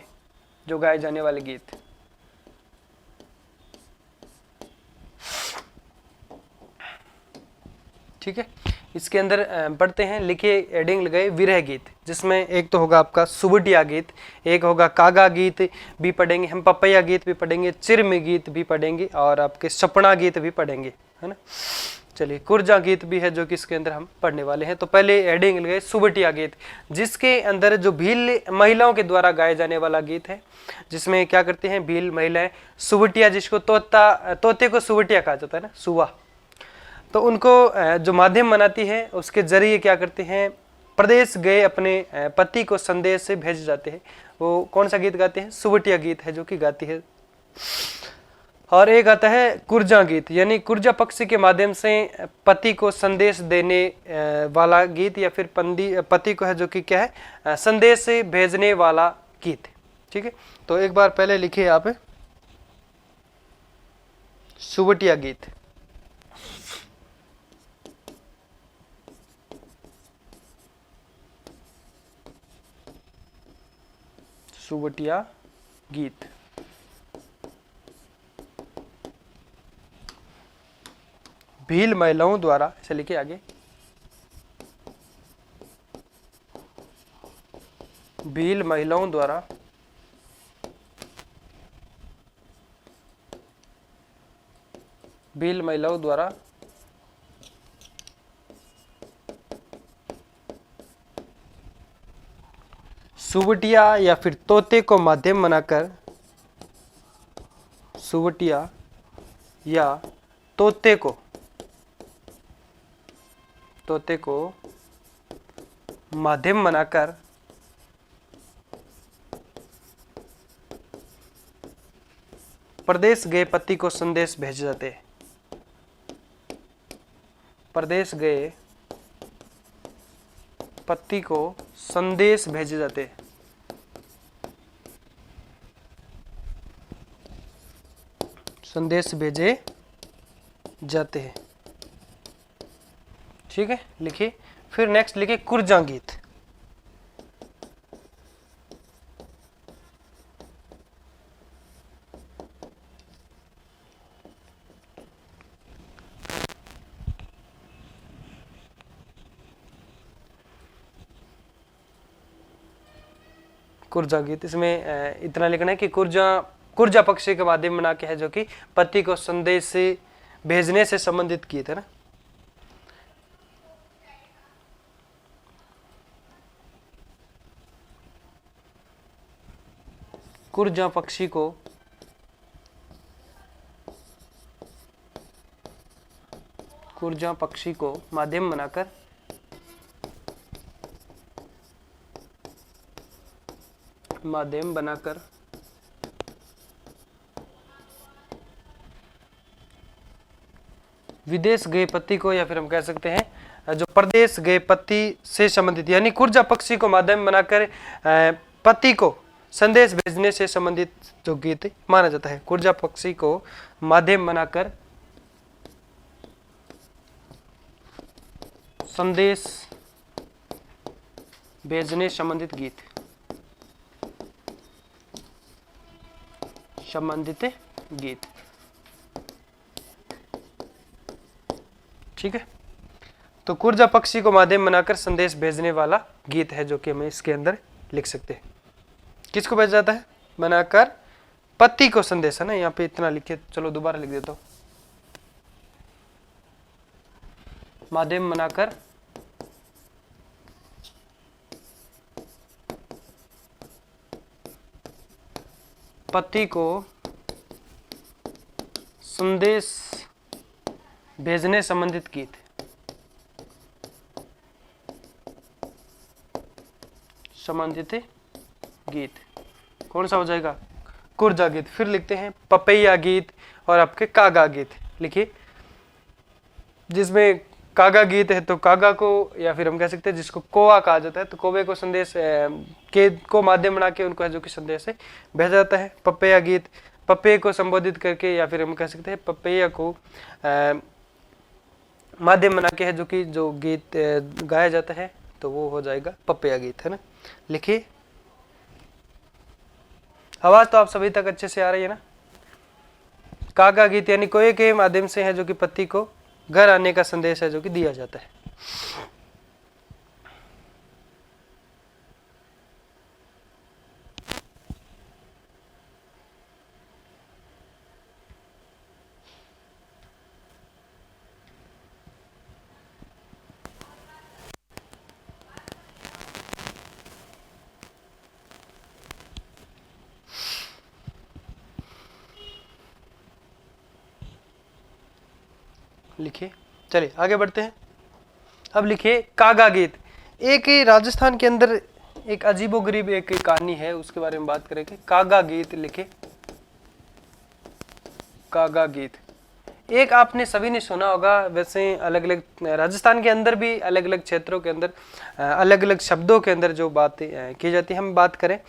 [SPEAKER 1] जो गाए जाने वाले गीत। ठीक है, इसके अंदर पढ़ते हैं, लिखिए हेडिंग लगाए विरह गीत, जिसमें एक तो होगा आपका सुबटिया गीत, एक होगा कागा गीत भी पढ़ेंगे हम, पपैया गीत भी पढ़ेंगे, चिरमी गीत भी पढ़ेंगे, और आपके सपना गीत भी पढ़ेंगे, है ना। चलिए कुर्जा गीत भी है जो कि इसके अंदर हम पढ़ने वाले हैं। तो पहले हेडिंग लगाए सुबटिया गीत, जिसके अंदर जो भील महिलाओं के द्वारा गाए जाने वाला गीत है, जिसमें क्या करते हैं भील महिलाएं सुबटिया, जिसको तोते को सुबटिया कहा जाता है ना, सुवा, तो उनको जो माध्यम बनाती है उसके जरिए क्या करते हैं, प्रदेश गए अपने पति को संदेश से भेज जाते हैं। वो कौन सा गीत गाते हैं, सुबटिया गीत है जो कि गाती है। और एक आता है कुर्जा गीत, यानी कुर्जा पक्षी के माध्यम से पति को संदेश देने वाला गीत, या फिर पति को है जो कि क्या है, संदेश से भेजने वाला गीत। ठीक है, तो एक बार पहले लिखिए आप सुबटिया गीत। सुबटिया गीत, भील महिलाओं द्वारा, ऐसे लिखिए आगे, भील महिलाओं द्वारा भील महिलाओं द्वारा सुबटिया या फिर तोते को माध्यम बनाकर, सुबटिया या तोते को माध्यम बनाकर प्रदेश गए पति को संदेश भेजे जाते हैं, प्रदेश गए पति को संदेश भेजे जाते हैं, संदेश भेजे जाते हैं। ठीक है, लिखिए। फिर नेक्स्ट लिखिए कुर्जा गीत। कुर्जा गीत, इसमें इतना लिखना है कि कुर्जा पक्षी के माध्यम बना के है जो कि पति को संदेश से भेजने से संबंधित गीत है ना। कुर्जा पक्षी को माध्यम बनाकर विदेश गए पति को, या फिर हम कह सकते हैं जो प्रदेश गए पति से संबंधित, यानी कुर्जा पक्षी को माध्यम बनाकर पति को संदेश भेजने से संबंधित जो गीत माना जाता है। कुर्जा पक्षी को माध्यम बनाकर संदेश भेजने संबंधित गीत, ठीक है। तो कुर्जा पक्षी को माध्यम बनाकर संदेश भेजने वाला गीत है जो कि हमें इसके अंदर लिख सकते हैं। किसको भेजा जाता है? बनाकर पति को संदेश, है ना, यहाँ पे इतना लिखे, चलो दोबारा लिख देता हूं। माध्यम बनाकर पति को संदेश भेजने संबंधित गीत। संबंधित गीत कौन सा हो जाएगा? कुर्जा गीत। फिर लिखते हैं पपैया गीत और आपके कागा गीत लिखिए। जिसमें कागा गीत है तो कागा को, या फिर हम कह सकते हैं जिसको कोवा कहा जाता है, तो कौवे को संदेश के को माध्यम बना के उनको है जो कि संदेश है भेजा जाता है। पपैया गीत पपैया को संबोधित करके, या फिर हम कह सकते हैं पपैया को माध्यम बना के है जो कि जो गीत गाया जाता है, तो वो हो जाएगा पपैया गीत, है ना। लिखिए। आवाज तो आप सभी तक अच्छे से आ रही है ना। कागा गीत यानी कोए के माध्यम से है जो कि पति को घर आने का संदेश है जो कि दिया जाता है। लिखिए। चलिए आगे बढ़ते हैं। अब लिखिए कागा गीत। एक राजस्थान के अंदर एक अजीबोगरीब एक कहानी है, उसके बारे में बात करेंगे। कागा गीत लिखे। कागा गीत एक आपने सभी ने सुना होगा। वैसे अलग अलग राजस्थान के अंदर भी अलग अलग क्षेत्रों के अंदर अलग अलग शब्दों के अंदर जो बातें की जाती है, हम बात करें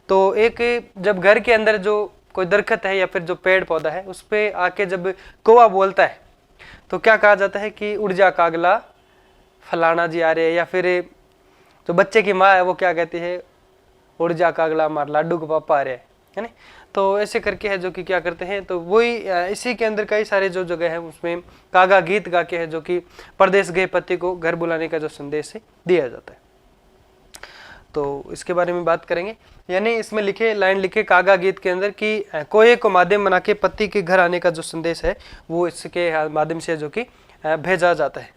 [SPEAKER 1] तो एक जब घर के अंदर जो कोई दरख्त है या फिर जो पेड़ पौधा है उस पे आके जब कौवा बोलता है तो क्या कहा जाता है कि उड़ जा कागला फलाना जी आ रहे हैं, या फिर जो बच्चे की माँ है वो क्या कहती है, उड़ जा कागला मार लाडू के पापा आ रहे हैं, है ना। तो ऐसे करके है जो कि क्या करते हैं, तो वही इसी के अंदर कई सारे जो जगह है उसमें कागा गीत गा के है जो कि परदेश गए पति को घर बुलाने का जो संदेश है दिया जाता है। तो इसके बारे में बात करेंगे। यानी इसमें लिखे लाइन लिखे कागा गीत के अंदर कि कोए को माध्यम बना के पति के घर आने का जो संदेश है वो इसके माध्यम से जो कि भेजा जाता है।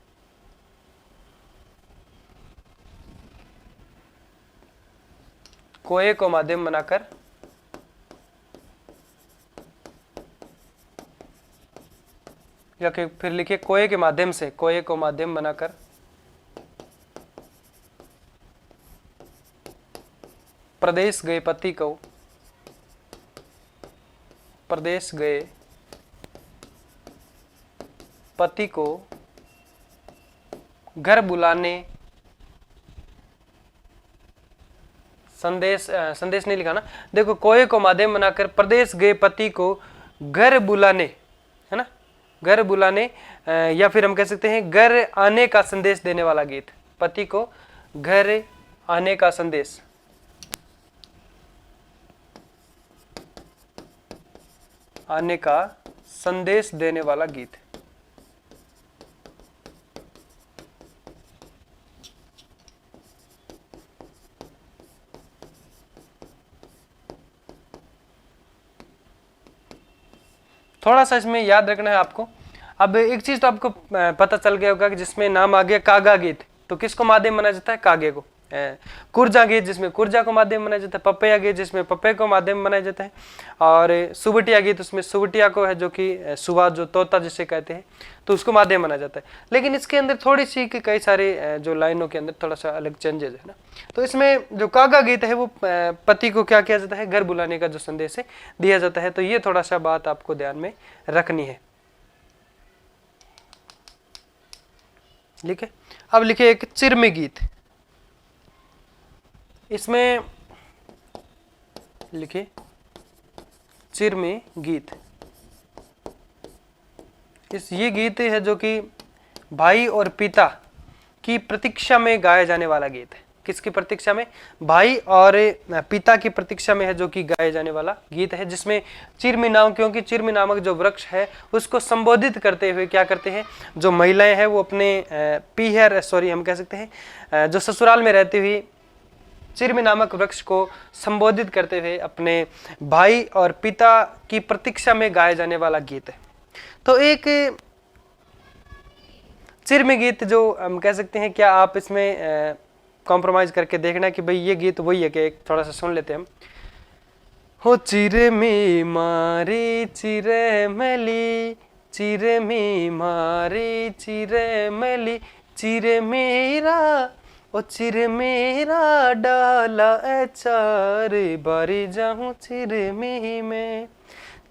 [SPEAKER 1] कोए को माध्यम बनाकर या फिर लिखिए कोए के माध्यम से, कोए को माध्यम बनाकर प्रदेश गए पति को, प्रदेश गए पति को घर बुलाने संदेश नहीं लिखा ना, देखो कोए को माध्यम बनाकर प्रदेश गए पति को घर बुलाने, है ना, घर बुलाने या फिर हम कह सकते हैं घर आने का संदेश देने वाला गीत। पति को घर आने का संदेश, आने का संदेश देने वाला गीत। थोड़ा सा इसमें याद रखना है आपको। अब एक चीज तो आपको पता चल गया होगा कि जिसमें नाम आ गया कागा गीत, तो किसको माध्यम बनाया जाता है, कागे को। कुर्जा गीत जिसमें कुर्जा को माध्यम बनाया जाता है, पपैया गीत जिसमें पपे को माध्यम बनाया जाता है, और सुबटिया गीत उसमें सुबटिया को है जो कि सुबह जो तोता जिसे कहते हैं तो उसको माध्यम बनाया जाता है। लेकिन इसके अंदर थोड़ी सी कई सारे जो लाइनों के अंदर थोड़ा सा अलग चेंजेस है ना। तो इसमें जो कागा गीत है वो पति को क्या किया जाता है, घर बुलाने का जो संदेश है दिया जाता है। तो ये थोड़ा सा बात आपको ध्यान में रखनी है। लिखे। अब लिखे एक चिरमी गीत। इसमें लिखे चिरमी गीत। ये गीत है जो कि भाई और पिता की प्रतीक्षा में गाया जाने वाला गीत है। किसकी प्रतीक्षा में? भाई और पिता की प्रतीक्षा में है जो कि गाया जाने वाला गीत है, जिसमें चिरमी नाम, क्योंकि चिरमी नामक जो वृक्ष है उसको संबोधित करते हुए क्या करते हैं, जो महिलाएं हैं वो अपने पीहर सॉरी हम कह सकते हैं जो ससुराल में रहती हुई चिरमी नामक वृक्ष को संबोधित करते हुए अपने भाई और पिता की प्रतीक्षा में गाया जाने वाला गीत है। तो एक चिरमी गीत जो हम कह सकते हैं, क्या आप इसमें कॉम्प्रोमाइज करके देखना कि भाई ये गीत वही है कि एक थोड़ा सा सुन लेते हैं हम। हो चिरमी मारी चिरमली, चिरमी मारी चिरमली, चिर मेरा ओ चिर मेरा डाला अचार, बारी जाऊं चिरमी में,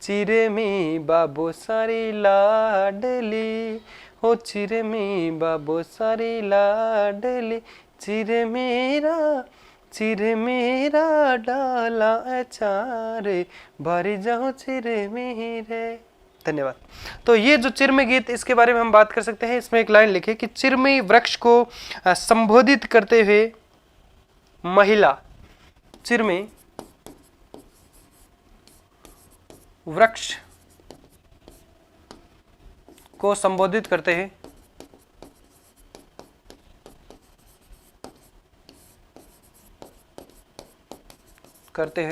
[SPEAKER 1] चिरमी बाबू सारी लाडली, हो चिरमी बाबू सारी लाडली, चिर मेरा डाला अचार, बारी जाऊं चिरमी रे। धन्यवाद। तो ये जो चिरमी गीत, इसके बारे में हम बात कर सकते हैं। इसमें एक लाइन लिखे कि चिरमी वृक्ष को संबोधित करते हुए महिला, चिरमी वृक्ष को संबोधित करते हुए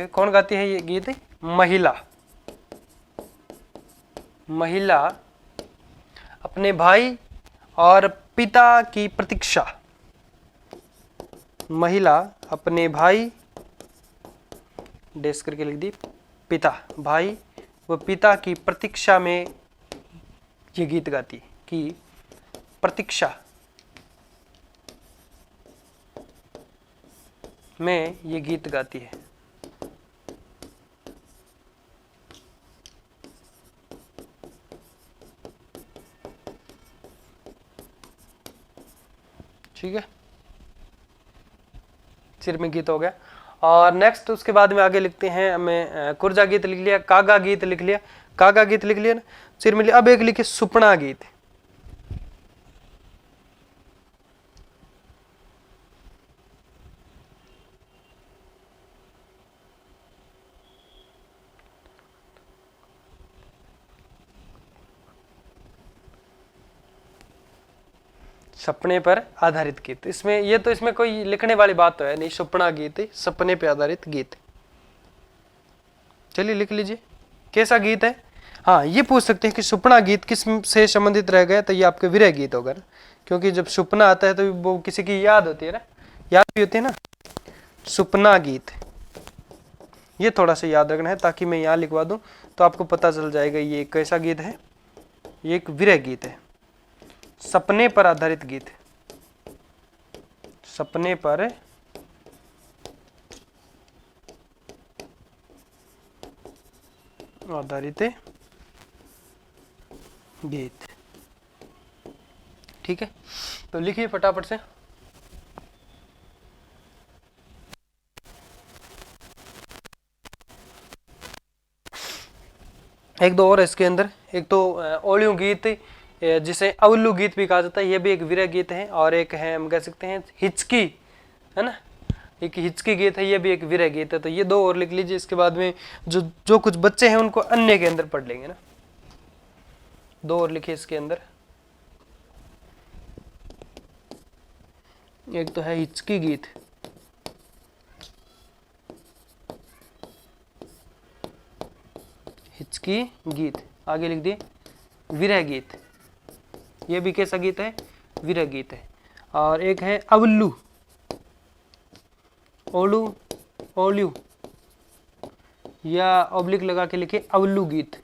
[SPEAKER 1] कौन गाती है ये गीत? महिला। महिला अपने भाई और पिता की प्रतीक्षा, महिला अपने भाई डेस करके लिख दी, पिता, भाई व पिता की प्रतीक्षा में ये गीत गाती, की प्रतीक्षा में ये गीत गाती है। ठीक है, चिरमी गीत हो गया। और नेक्स्ट उसके बाद में आगे लिखते हैं, हमें कुर्जा गीत लिख लिया, कागा गीत लिख लिया, कागा गीत लिख लिया ना, चिरमी। अब एक लिखे सुपना गीत। सपने पर आधारित गीत। इसमें ये तो इसमें कोई लिखने वाली बात तो है नहीं, सुपना गीत, सपने पर आधारित गीत। चलिए लिख लीजिए कैसा गीत है। हाँ, ये पूछ सकते हैं कि सुपना गीत किस से संबंधित रह गया, तो ये आपके विरह गीत होगा ना, क्योंकि जब सुपना आता है तो वो किसी की याद होती है ना, याद भी होती है ना। सुपना गीत ये थोड़ा सा याद रखना है, ताकि मैं यहाँ लिखवा दूं तो आपको पता चल जाएगा ये कैसा गीत है। ये एक विरह गीत है, सपने पर आधारित गीत, सपने पर आधारित गीत। ठीक है, तो लिखिए फटाफट से। एक दो और है इसके अंदर, एक तो ओलियों गीत, जिसे अवल्लू गीत भी कहा जाता है, ये भी एक विरह गीत है। और एक है हम कह सकते हैं हिचकी, है ना, एक हिचकी गीत है, ये भी एक विरह गीत है। तो ये दो और लिख लीजिए। इसके बाद में जो कुछ बच्चे हैं उनको अन्य के अंदर पढ़ लेंगे ना। दो और लिखिए इसके अंदर, एक तो है हिचकी गीत, हिचकी गीत, आगे लिख दिए विरह गीत, ये भी कैसा गीत है? विरह गीत है। और एक है अवल्लू, ओलू, ओल्यू, या ऑब्लिक लगा के लिखे अवल्लू गीत,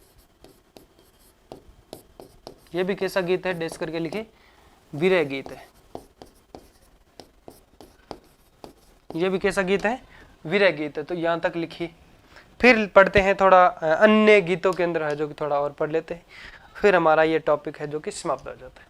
[SPEAKER 1] ये भी कैसा गीत है? डेस करके लिखे विरह गीत है। ये भी कैसा गीत है? विरह गीत है। तो यहां तक लिखिए। फिर पढ़ते हैं थोड़ा अन्य गीतों के अंदर है जो कि थोड़ा और पढ़ लेते हैं, फिर हमारा ये टॉपिक है जो कि समाप्त हो जाता है।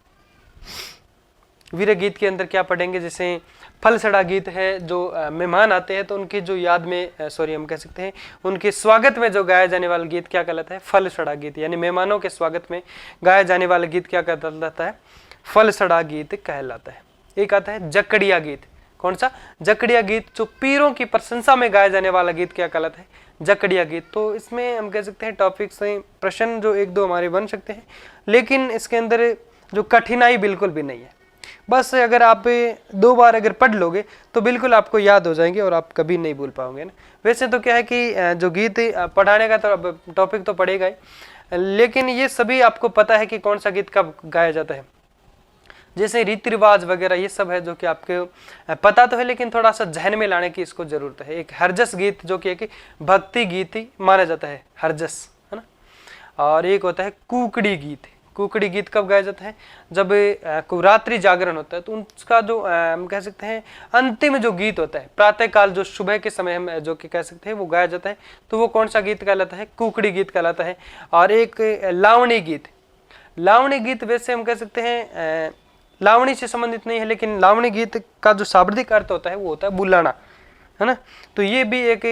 [SPEAKER 1] वीर गीत के अंदर क्या पढ़ेंगे? जैसे फल सड़ा गीत है, जो मेहमान आते हैं तो उनकी जो याद में सॉरी हम कह सकते हैं उनके स्वागत में जो गाया जाने वाला गीत क्या कहलाता है? फल सड़ा गीत। यानी मेहमानों के स्वागत में गाया जाने वाला गीत क्या कहलाता है? फल सड़ा गीत कहलाता है। एक आता है जकड़िया गीत। कौन सा? जकड़िया गीत, जो पीरों की प्रशंसा में गाया जाने वाला गीत क्या कहलाता है? जकड़िया गीत। तो इसमें हम कह सकते हैं टॉपिक से प्रश्न जो एक दो हमारे बन सकते हैं, लेकिन इसके अंदर जो कठिनाई बिल्कुल भी नहीं है। बस अगर आप 2 बार अगर पढ़ लोगे तो बिल्कुल आपको याद हो जाएंगे और आप कभी नहीं भूल पाओगे ना। वैसे तो क्या है कि जो गीत पढ़ाने का तो टॉपिक तो पड़ेगा ही, लेकिन ये सभी आपको पता है कि कौन सा गीत कब गाया जाता है। जैसे रीति रिवाज वगैरह ये सब है जो कि आपके पता तो है, लेकिन थोड़ा सा जहन में लाने की इसको जरूरत है। एक हरजस गीत जो कि भक्ति गीत ही माना जाता है, हरजस, है ना। और एक होता है कुकड़ी गीत। कुकड़ी गीत कब गाया जाता है? जब रात्रि जागरण होता है, तो उसका जो हम कह सकते हैं अंतिम जो गीत होता है, प्रातः काल जो सुबह के समय हम जो कि कह सकते हैं वो गाया जाता है, तो वो कौन सा गीत कहलाता है? कुकड़ी गीत कहलाता है। और एक लावणी गीत। लावणी गीत वैसे हम कह सकते हैं लावणी से संबंधित नहीं है, लेकिन लावणी गीत का जो शाब्दिक अर्थ होता है वो होता है बुलाना, है ना। तो ये भी एक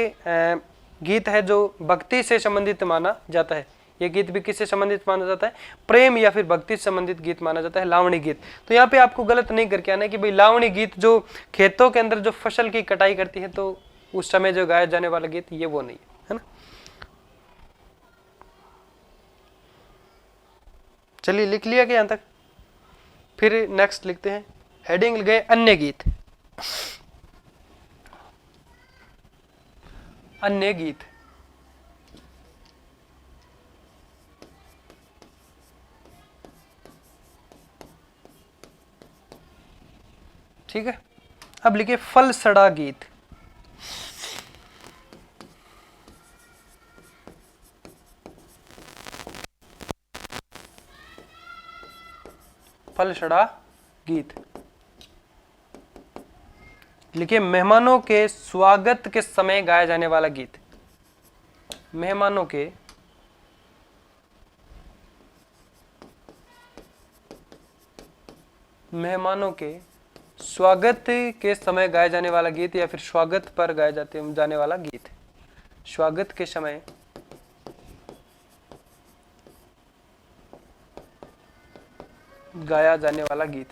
[SPEAKER 1] गीत है जो भक्ति से संबंधित माना जाता है। ये गीत भी किससे संबंधित माना जाता है? प्रेम या फिर भक्ति से संबंधित गीत माना जाता है, लावणी गीत। तो यहाँ पे आपको गलत नहीं करके आना है कि भाई लावणी गीत जो खेतों के अंदर जो फसल की कटाई करती है, तो उस समय जो गाया जाने वाला गीत ये वो नहीं है ना। चलिए लिख लिया क्या यहाँ तक? फिर नेक्स्ट लिखते हैं, हेडिंग गए अन्य गीत। अन्य गीत, ठीक है। अब लिखिए फल सड़ा गीत। फल सड़ा गीत। लिखिए मेहमानों के स्वागत के समय गाया जाने वाला गीत। मेहमानों के स्वागत के समय गाया जाने वाला गीत, या फिर स्वागत पर गाया जाने वाला गीत। स्वागत के समय गाया जाने वाला गीत।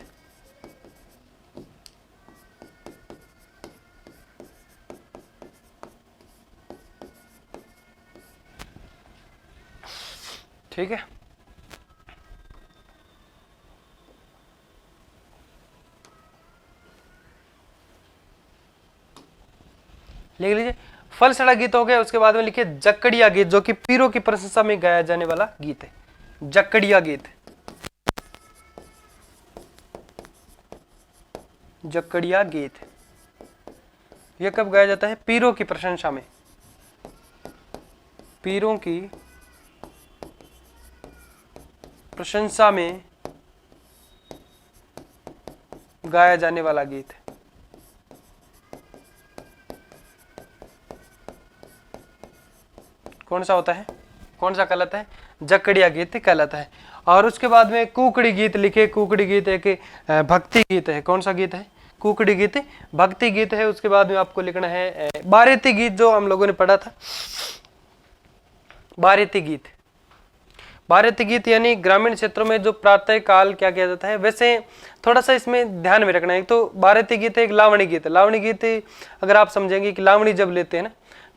[SPEAKER 1] ठीक है। लिख लीजिए फल सड़ा गीत हो गया। उसके बाद में लिखिए जकड़िया गीत, जो कि पीरों की प्रशंसा में गाया जाने वाला गीत है। जकड़िया गीत। जकड़िया गीत यह कब गाया जाता है? पीरों की प्रशंसा में। पीरों की प्रशंसा में गाया जाने वाला गीत। कौन सा होता है? कौन सा कहलाता है? जकड़िया गीत कहलाता है। और उसके बाद में कुकड़ी गीत लिखे। कुकड़ी गीत एक भक्ति गीत है। कौन सा गीत है? कुकड़ी गीत भक्ति गीत है। उसके बाद में आपको लिखना है बारेती गीत, जो हम लोगों ने पढ़ा था। बारेती गीत। बारेती गीत यानी ग्रामीण क्षेत्रों में जो प्रातः काल क्या किया जाता है। वैसे थोड़ा सा इसमें ध्यान में रखना है, तो बारेती गीत एक लावणी गीत है। लावणी गीत अगर आप समझेंगे कि लावणी जब लेते हैं ना,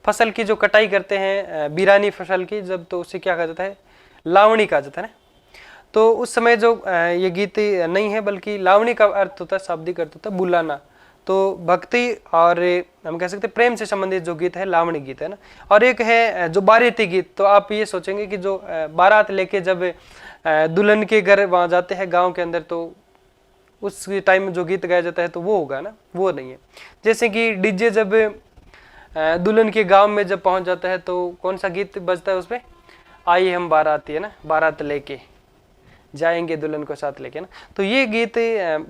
[SPEAKER 1] फसल की जो कटाई करते हैं बिरानी फसल की, जब, तो उसे क्या कहा जाता है? लावणी कहा जाता है ना। तो उस समय जो ये गीत नहीं है, बल्कि लावणी का अर्थ होता है, शाब्दिक अर्थ होता है बुलाना। तो भक्ति और हम कह सकते हैं प्रेम से संबंधित जो गीत है लावणी गीत है ना। और एक है जो बाराती गीत। तो आप ये सोचेंगे कि जो बारात लेके जब दुल्हन के घर वहां जाते हैं गांव के अंदर, तो उस टाइम में जो गीत गाया जाता है तो वो होगा ना, वो नहीं है। जैसे कि डीजे जब दुल्हन के गांव में जब पहुंच जाता है, तो कौन सा गीत बजता है उसमें? आइए हम बाराती, है ना, बारात लेके जाएंगे दुल्हन को साथ लेके ना। तो ये गीत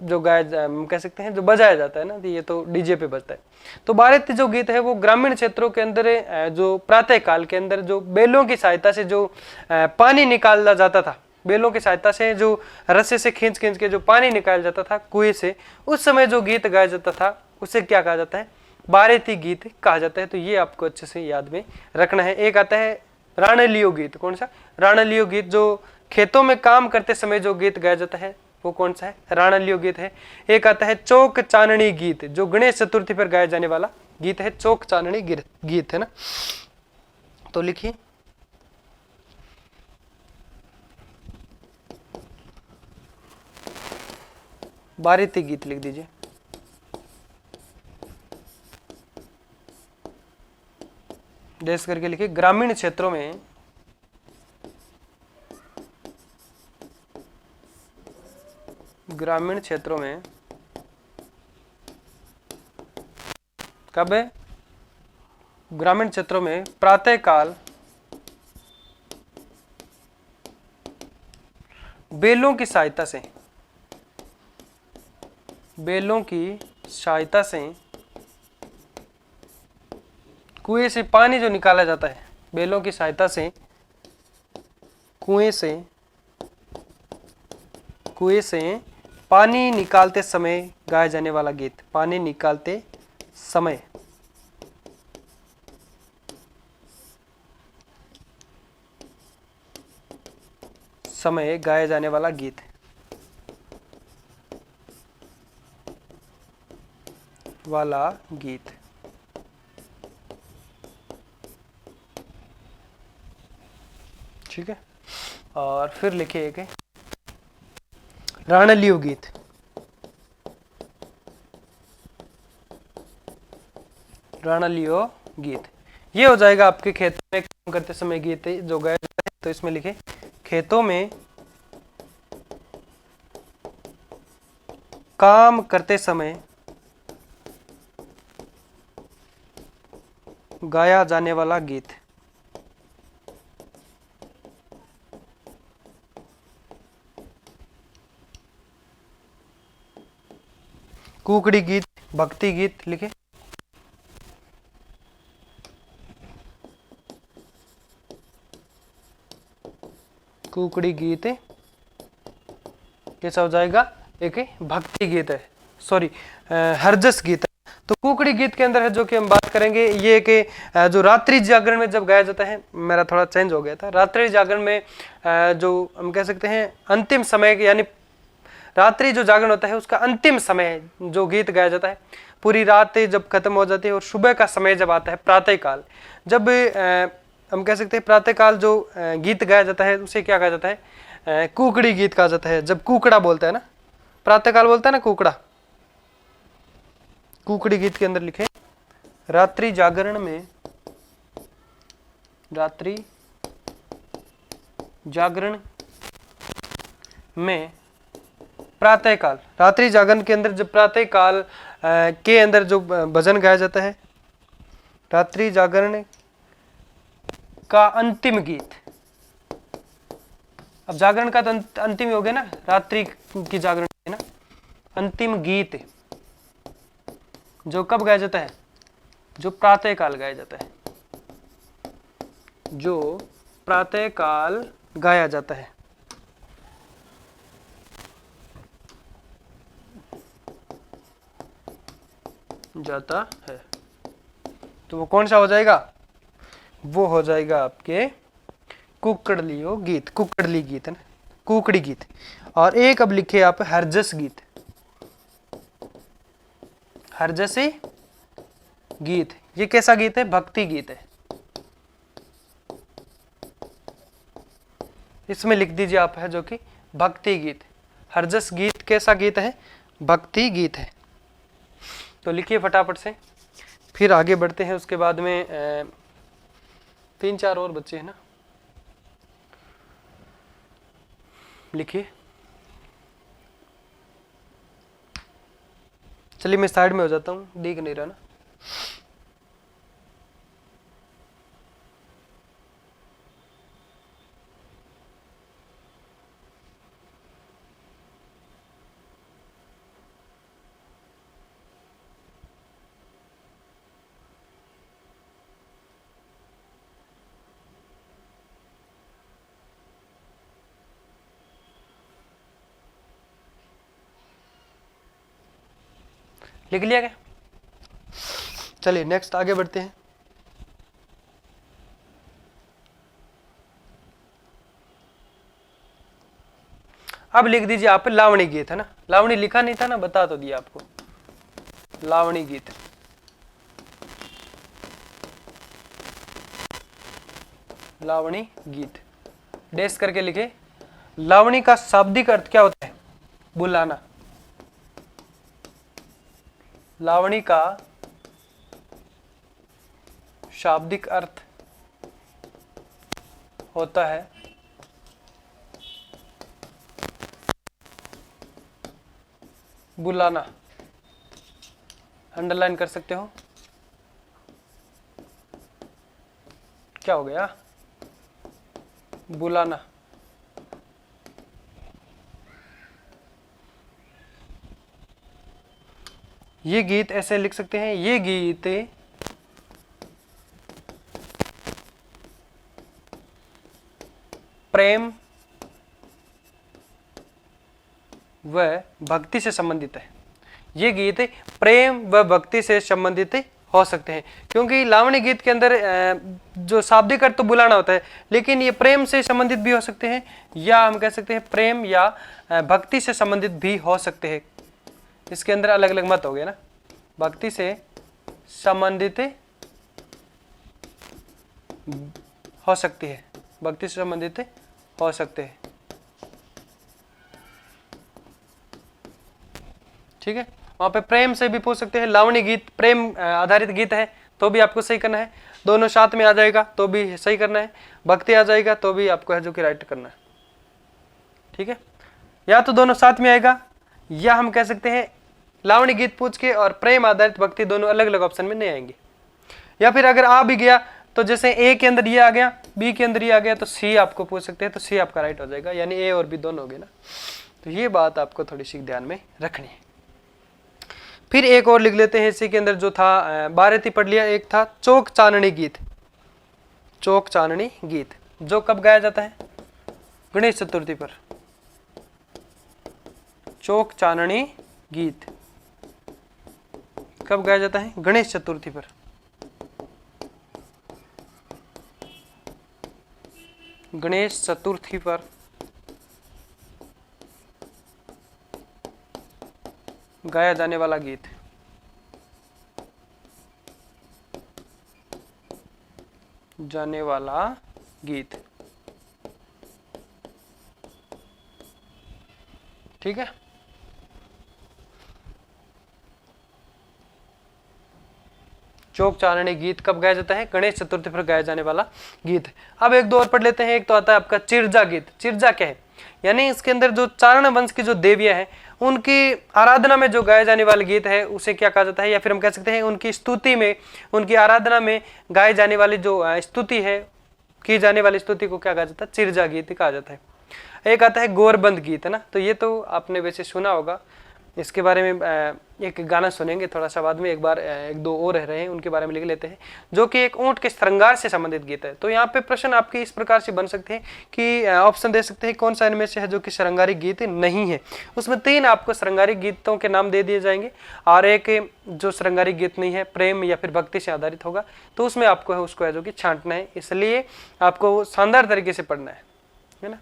[SPEAKER 1] जो गाया हम कह सकते हैं जो बजाया जाता है ना, तो ये तो डीजे पे बजता है। तो बाराती जो गीत है वो ग्रामीण क्षेत्रों के अंदर जो प्रातः काल के अंदर जो बैलों की सहायता से जो पानी निकाला जाता था, बैलों की सहायता से जो रस्से से खींच खींच के जो पानी निकाला जाता था कुएं से, उस समय जो गीत गाया जाता था उसे क्या कहा जाता है? बाराती गीत कहा जाता है। तो ये आपको अच्छे से याद में रखना है। एक आता है राणलियो गीत। कौन सा? राणलियो गीत, जो खेतों में काम करते समय जो गीत गाया जाता है वो कौन सा है? राणालियो गीत है। एक आता है चौक चांदनी गीत, जो गणेश चतुर्थी पर गाया जाने वाला गीत है, चौक चांदनी गीत है ना। तो लिखिए बारीती गीत लिख दीजिए। देश करके लिखिए। ग्रामीण क्षेत्रों में कब है? ग्रामीण क्षेत्रों में प्रातःकाल बेलों की सहायता से कुएं से पानी जो निकाला जाता है, बेलों की सहायता से कुएं से पानी निकालते समय गाया जाने वाला गीत, पानी निकालते समय गाया जाने वाला गीत ठीक है। और फिर लिखिए एक राणालियो गीत। राणालियो गीत ये हो जाएगा आपके खेत में काम करते समय गीत जो गाया जाता है। तो इसमें लिखे खेतों में काम करते समय गाया जाने वाला गीत। कुकड़ी गीत, भक्ति गीत लिखे। कुकड़ी गीत कैसा हो जाएगा? एक भक्ति गीत है, सॉरी हरजस गीत है। तो कुकड़ी गीत के अंदर है जो कि हम बात करेंगे ये कि जो रात्रि जागरण में जब गाया जाता है, मेरा थोड़ा चेंज हो गया था, रात्रि जागरण में जो हम कह सकते हैं अंतिम समय, यानी रात्रि जो जागरण होता है उसका अंतिम समय जो गीत गाया जाता है, पूरी रात जब खत्म हो जाती है और सुबह का समय जब आता है प्रातःकाल, जब हम कह सकते हैं प्रातःकाल जो गीत गाया जाता है उसे क्या कहा जाता है? कुकड़ी गीत कहा जाता है। जब कुकड़ा बोलता है ना, प्रातःकाल बोलता है ना कुकड़ा, कुकड़ी गीत के अंदर लिखे रात्रि जागरण में प्रातःकाल, रात्रि जागरण के अंदर जब प्रातःकाल के अंदर जो भजन गाया जाता है, रात्रि जागरण का अंतिम गीत। अब जागरण का तो अंतिम ही हो गया ना, रात्रि की जागरण है ना, अंतिम गीत जो कब गाया जाता है? जो प्रातःकाल गाया जाता है, जो प्रातःकाल गाया जाता है। तो वो कौन सा हो जाएगा? वो हो जाएगा आपके कुकड़लियो गीत, कुकड़ली गीत है ना, कुकड़ी गीत। और एक अब लिखे आप हरजस गीत। हरजसी गीत ये कैसा गीत है? भक्ति गीत है। इसमें लिख दीजिए आप है जो कि भक्ति गीत। हरजस गीत कैसा गीत है? भक्ति गीत है। तो लिखिए फटाफट से, फिर आगे बढ़ते हैं। उसके बाद में 3-4 और बच्चे हैं ना, लिखिए। चलिए मैं साइड में हो जाता हूँ, दिख नहीं रहा ना। लिख लिया क्या? चलिए नेक्स्ट आगे बढ़ते हैं। अब लिख दीजिए आप लावणी गीत, है ना। लावणी लिखा नहीं था ना, बता तो दिया आपको, लावणी गीत। लावणी गीत डैश करके लिखे। लावणी का शाब्दिक अर्थ क्या होता है? बुलाना। लावणी का शाब्दिक अर्थ होता है बुलाना। अंडरलाइन कर सकते हो। क्या हो गया? बुलाना। ये गीत ऐसे लिख सकते हैं, ये गीत प्रेम व भक्ति से संबंधित है। ये गीत प्रेम व भक्ति से संबंधित हो सकते हैं, क्योंकि लावणी गीत के अंदर जो शाब्दिक अर्थ तो बुलाना होता है, लेकिन ये प्रेम से संबंधित भी हो सकते हैं, या हम कह सकते हैं प्रेम या भक्ति से संबंधित भी हो सकते हैं। इसके अंदर अलग अलग मत हो गए ना। भक्ति से संबंधित हो सकती है, भक्ति से संबंधित हो सकते हैं। ठीक है, वहां पे प्रेम से भी पूछ सकते हैं। लावणी गीत प्रेम आधारित गीत है तो भी आपको सही करना है, दोनों साथ में आ जाएगा तो भी सही करना है, भक्ति आ जाएगा तो भी आपको है जो कि राइट करना है। ठीक है, या तो दोनों साथ में आएगा, या हम कह सकते हैं लावणी गीत पूछ के और प्रेम आधारित भक्ति दोनों अलग अलग ऑप्शन में नहीं आएंगे। या फिर अगर आ भी गया तो जैसे ए के अंदर ये आ गया, बी के अंदर ये आ गया, तो सी आपको पूछ सकते हैं, तो सी आपका राइट हो जाएगा, यानी ए और बी दोनों हो गए ना। तो ये बात आपको थोड़ी सी ध्यान में रखनी है। फिर एक और लिख लेते हैं इसी के अंदर जो था, बारहती पढ़ लिया। एक था चौक चांदनी गीत। चौक चांदनी गीत जो कब गाया जाता है? गणेश चतुर्थी पर। चौक चांदनी गीत कब गाया जाता है? गणेश चतुर्थी पर। गणेश चतुर्थी पर गाया जाने वाला गीत। जाने वाला गीत। ठीक है, चौक चांदनी गीत कब गाया जाता है? गणेश चतुर्थी पर गाया जाने वाला गीत। अब एक दो और पढ़ लेते हैं। एक तो आता है आपका चिरजा गीत। चिरजा क्या है? यानी इसके अंदर जो चारण वंश की जो देवियां हैं उनकी आराधना में जो गाया जाने वाला गीत है उसे क्या कहा जाता है? या फिर हम कह सकते हैं उनकी स्तुति में, उनकी आराधना में गाए जाने वाली जो स्तुति है, की जाने वाली स्तुति को क्या कहा जाता है? चिरजा गीत कहा जाता है। एक आता है गोरबंद गीत, है ना। तो ये तो आपने वैसे सुना होगा, इसके बारे में एक गाना सुनेंगे थोड़ा सा बाद में। एक बार एक दो और रह रहे हैं उनके बारे में लिख लेते हैं, जो कि एक ऊंट के श्रृंगार से संबंधित गीत है। तो यहाँ पे प्रश्न आपके इस प्रकार से बन सकते हैं कि ऑप्शन दे सकते हैं कौन सा इनमें से है जो कि श्रृंगारिक गीत नहीं है। उसमें 3 आपको श्रृंगारिक गीतों के नाम दे दिए जाएंगे, और एक जो श्रृंगारिक गीत नहीं है, प्रेम या फिर भक्ति से आधारित होगा, तो उसमें आपको है उसको है जो कि छांटना है। इसलिए आपको शानदार तरीके से पढ़ना है ना।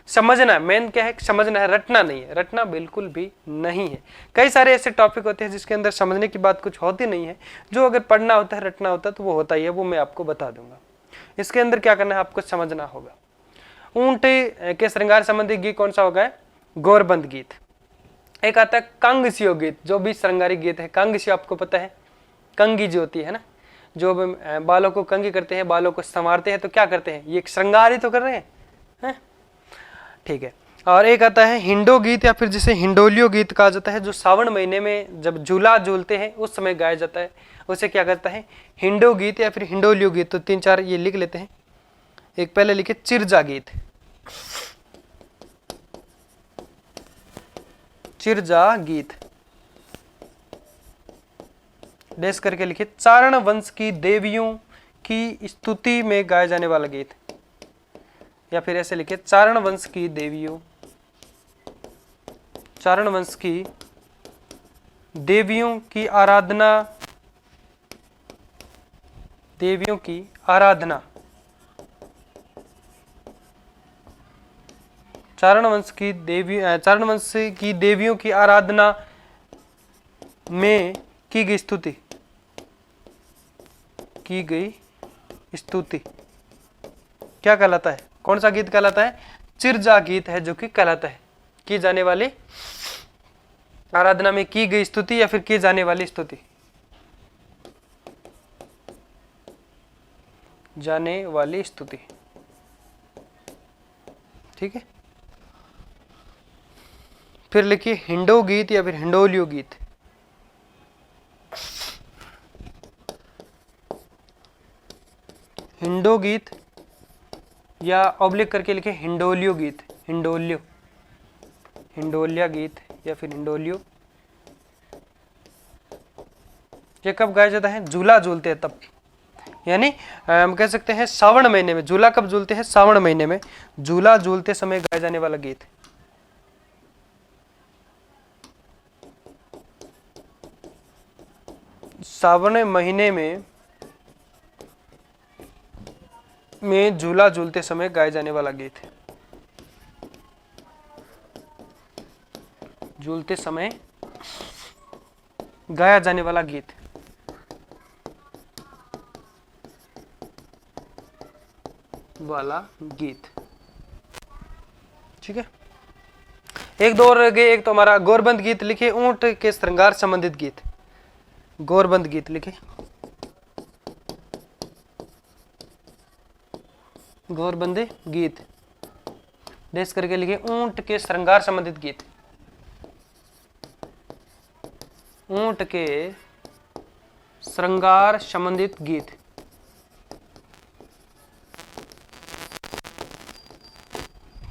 [SPEAKER 1] समझना है, मेन क्या है? समझना है, रटना नहीं है। रटना बिल्कुल भी नहीं है। कई सारे ऐसे टॉपिक होते हैं जिसके अंदर समझने की बात कुछ होती नहीं है, जो अगर पढ़ना होता है, रटना होता है तो वो होता ही है, वो मैं आपको बता दूंगा। इसके अंदर क्या करना है? आपको समझना होगा। ऊंट के श्रृंगार संबंधी गीत कौन सा होगा? गोरबंद गीत। एक आता है कंगसियो गीत, जो भी श्रृंगारिक गीत है। कंगसियो आपको पता है, कंगी जो होती है ना, जो बालों को कंगी करते हैं, बालों को संवारते हैं, तो क्या करते हैं? ये श्रृंगार ही तो कर रहे हैं। ठीक है, और एक आता है हिंडो गीत, या फिर जिसे हिंडोलियो गीत कहा जाता है, जो सावन महीने में जब झूला झूलते हैं उस समय गाया जाता है, उसे क्या कहता है? हिंडो गीत या फिर हिंडोलियो गीत। तो 3-4 ये लिख लेते हैं। एक पहले लिखे चिरजा गीत। चिरजा गीत डैश करके लिखे चारण वंश की देवियों की स्तुति में गाया जाने वाला गीत, या फिर ऐसे लिखे चारण वंश की देवियों, चारण वंश की देवियों की आराधना, देवियों की आराधना, चारण वंश की देवियों की आराधना में की गई स्तुति क्या कहलाता है? कौन सा गीत कहलाता है? चिरजा गीत है जो कि कहलाता है। की जाने वाली आराधना में की गई स्तुति या फिर की जाने वाली स्तुति, जाने वाली स्तुति। ठीक है, फिर लिखिए हिंडो गीत या फिर हिंडोलियो गीत। हिंडो गीत या ऑब्लिक करके लिखे हिंडोलियो गीत, हिंडोलिया गीत या फिर हिंडोलियो। ये कब गाया जाता है? झूला झूलते हैं तब, यानी हम कह सकते हैं सावन महीने में। झूला कब झूलते हैं? सावन महीने में झूला झूलते समय गाया जाने वाला गीत। सावन महीने में झूला झूलते समय गाए जाने वाला गीत, झूलते समय गाया जाने वाला गीत। ठीक है, एक दो और रह गए। एक तो हमारा गौरबंद गीत लिखे, ऊंट के श्रृंगार संबंधित गीत। गौरबंद गीत लिखे, गौरबंद गीत देश करके लिखे ऊंट के श्रृंगार संबंधित गीत। ऊंट के श्रृंगार संबंधित गीत।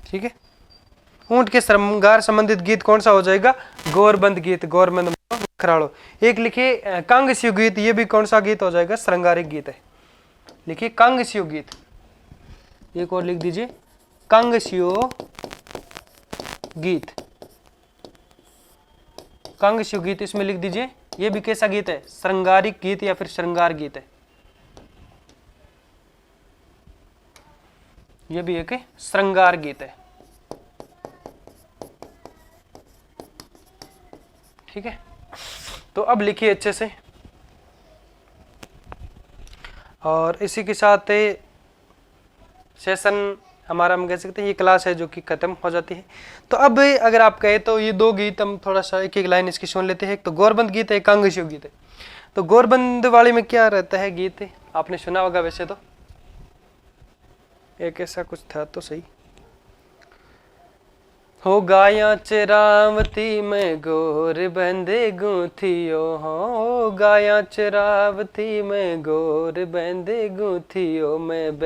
[SPEAKER 1] ठीक है, ऊंट के श्रृंगार संबंधित गीत कौन सा हो जाएगा? गौरबंद गीत। गौरबंद खराड़ो। एक लिखिए कांगस्यु गीत, ये भी कौन सा गीत हो जाएगा? श्रृंगारिक गीत है। लिखिए कांगस्यु गीत। एक और लिख दीजिए कांगस्यु गीत। कांगस्यु गीत इसमें लिख दीजिए। ये भी कैसा गीत है? श्रृंगारिक गीत या फिर श्रृंगार गीत है। ये भी एक श्रृंगार गीत है। ठीक है, तो अब लिखिए अच्छे से। और इसी के साथ सेशन हमारा, हम कह सकते हैं ये क्लास है जो कि खत्म हो जाती है। तो अब अगर आप कहे तो ये दो गीत हम थोड़ा सा एक एक लाइन इसकी सुन लेते हैं। एक तो गौरबंद गीत है, एक कांगस्यु गीत है। तो गौरबंद वाले में क्या रहता है गीत? आपने सुना होगा वैसे तो, एक ऐसा कुछ था तो सही। हो गाया चरावती में गोर बंदे गूंथियो, हो गाया चरावती में गोर बंदे गूंथियो, मैं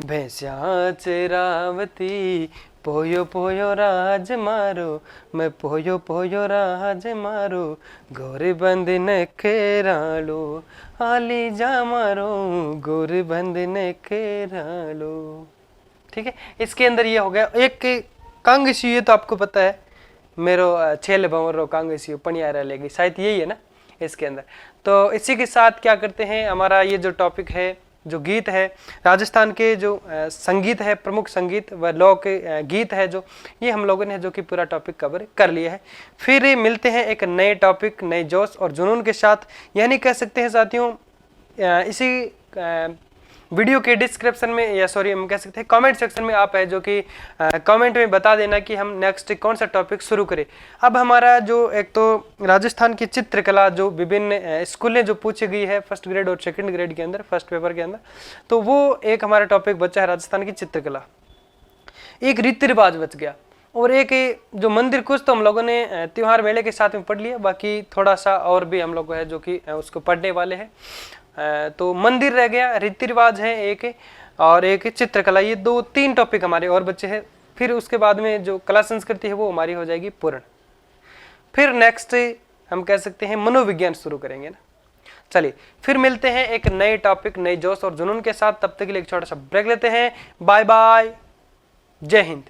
[SPEAKER 1] भैंसा चरावती, पोयो पोयो राज मारो, मैं पोयो पोयो राज मारो, गोर बंद ने खेरालो, आली जा मारो, गोर बंद ने खेरालो। ठीक है, इसके अंदर ये हो गया। एक कांगस्यु, ये तो आपको पता है, मेरो छेल भंवरो कांगस्यु पनियारा लेगी, शायद यही है ना इसके अंदर। तो इसी के साथ क्या करते हैं, हमारा ये जो टॉपिक है, जो गीत है, राजस्थान के जो संगीत है, प्रमुख संगीत व लोक गीत है, जो ये हम लोगों ने जो कि पूरा टॉपिक कवर कर लिया है। फिर मिलते हैं एक नए टॉपिक, नए जोश और जुनून के साथ। यानी कह सकते हैं साथियों, इसी वीडियो के डिस्क्रिप्शन में, या सॉरी हम कह सकते हैं कमेंट सेक्शन में आप है जो कि कमेंट में बता देना कि हम नेक्स्ट कौन सा टॉपिक शुरू करें। अब हमारा जो एक तो राजस्थान की चित्रकला जो विभिन्न स्कूलें जो पूछी गई है फर्स्ट ग्रेड और सेकंड ग्रेड के अंदर, फर्स्ट पेपर के अंदर, तो वो एक हमारा टॉपिक बचा है राजस्थान की चित्रकला। एक रीति रिवाज बच गया, और एक जो मंदिर, कुछ तो हम लोगों ने त्योहार मेले के साथ में पढ़ लिया, बाकी थोड़ा सा और भी हम लोग है जो कि उसको पढ़ने वाले हैं। तो मंदिर रह गया, रीति रिवाज है एक, और एक चित्रकला। ये दो तीन टॉपिक हमारे और बच्चे हैं। फिर उसके बाद में जो कला संस्कृति है वो हमारी हो जाएगी पूर्ण। फिर नेक्स्ट हम कह सकते हैं मनोविज्ञान शुरू करेंगे ना। चलिए फिर मिलते हैं एक नए टॉपिक, नए जोश और जुनून के साथ। तब तक के लिए एक छोटा सा ब्रेक लेते हैं। बाय बाय, जय हिंद।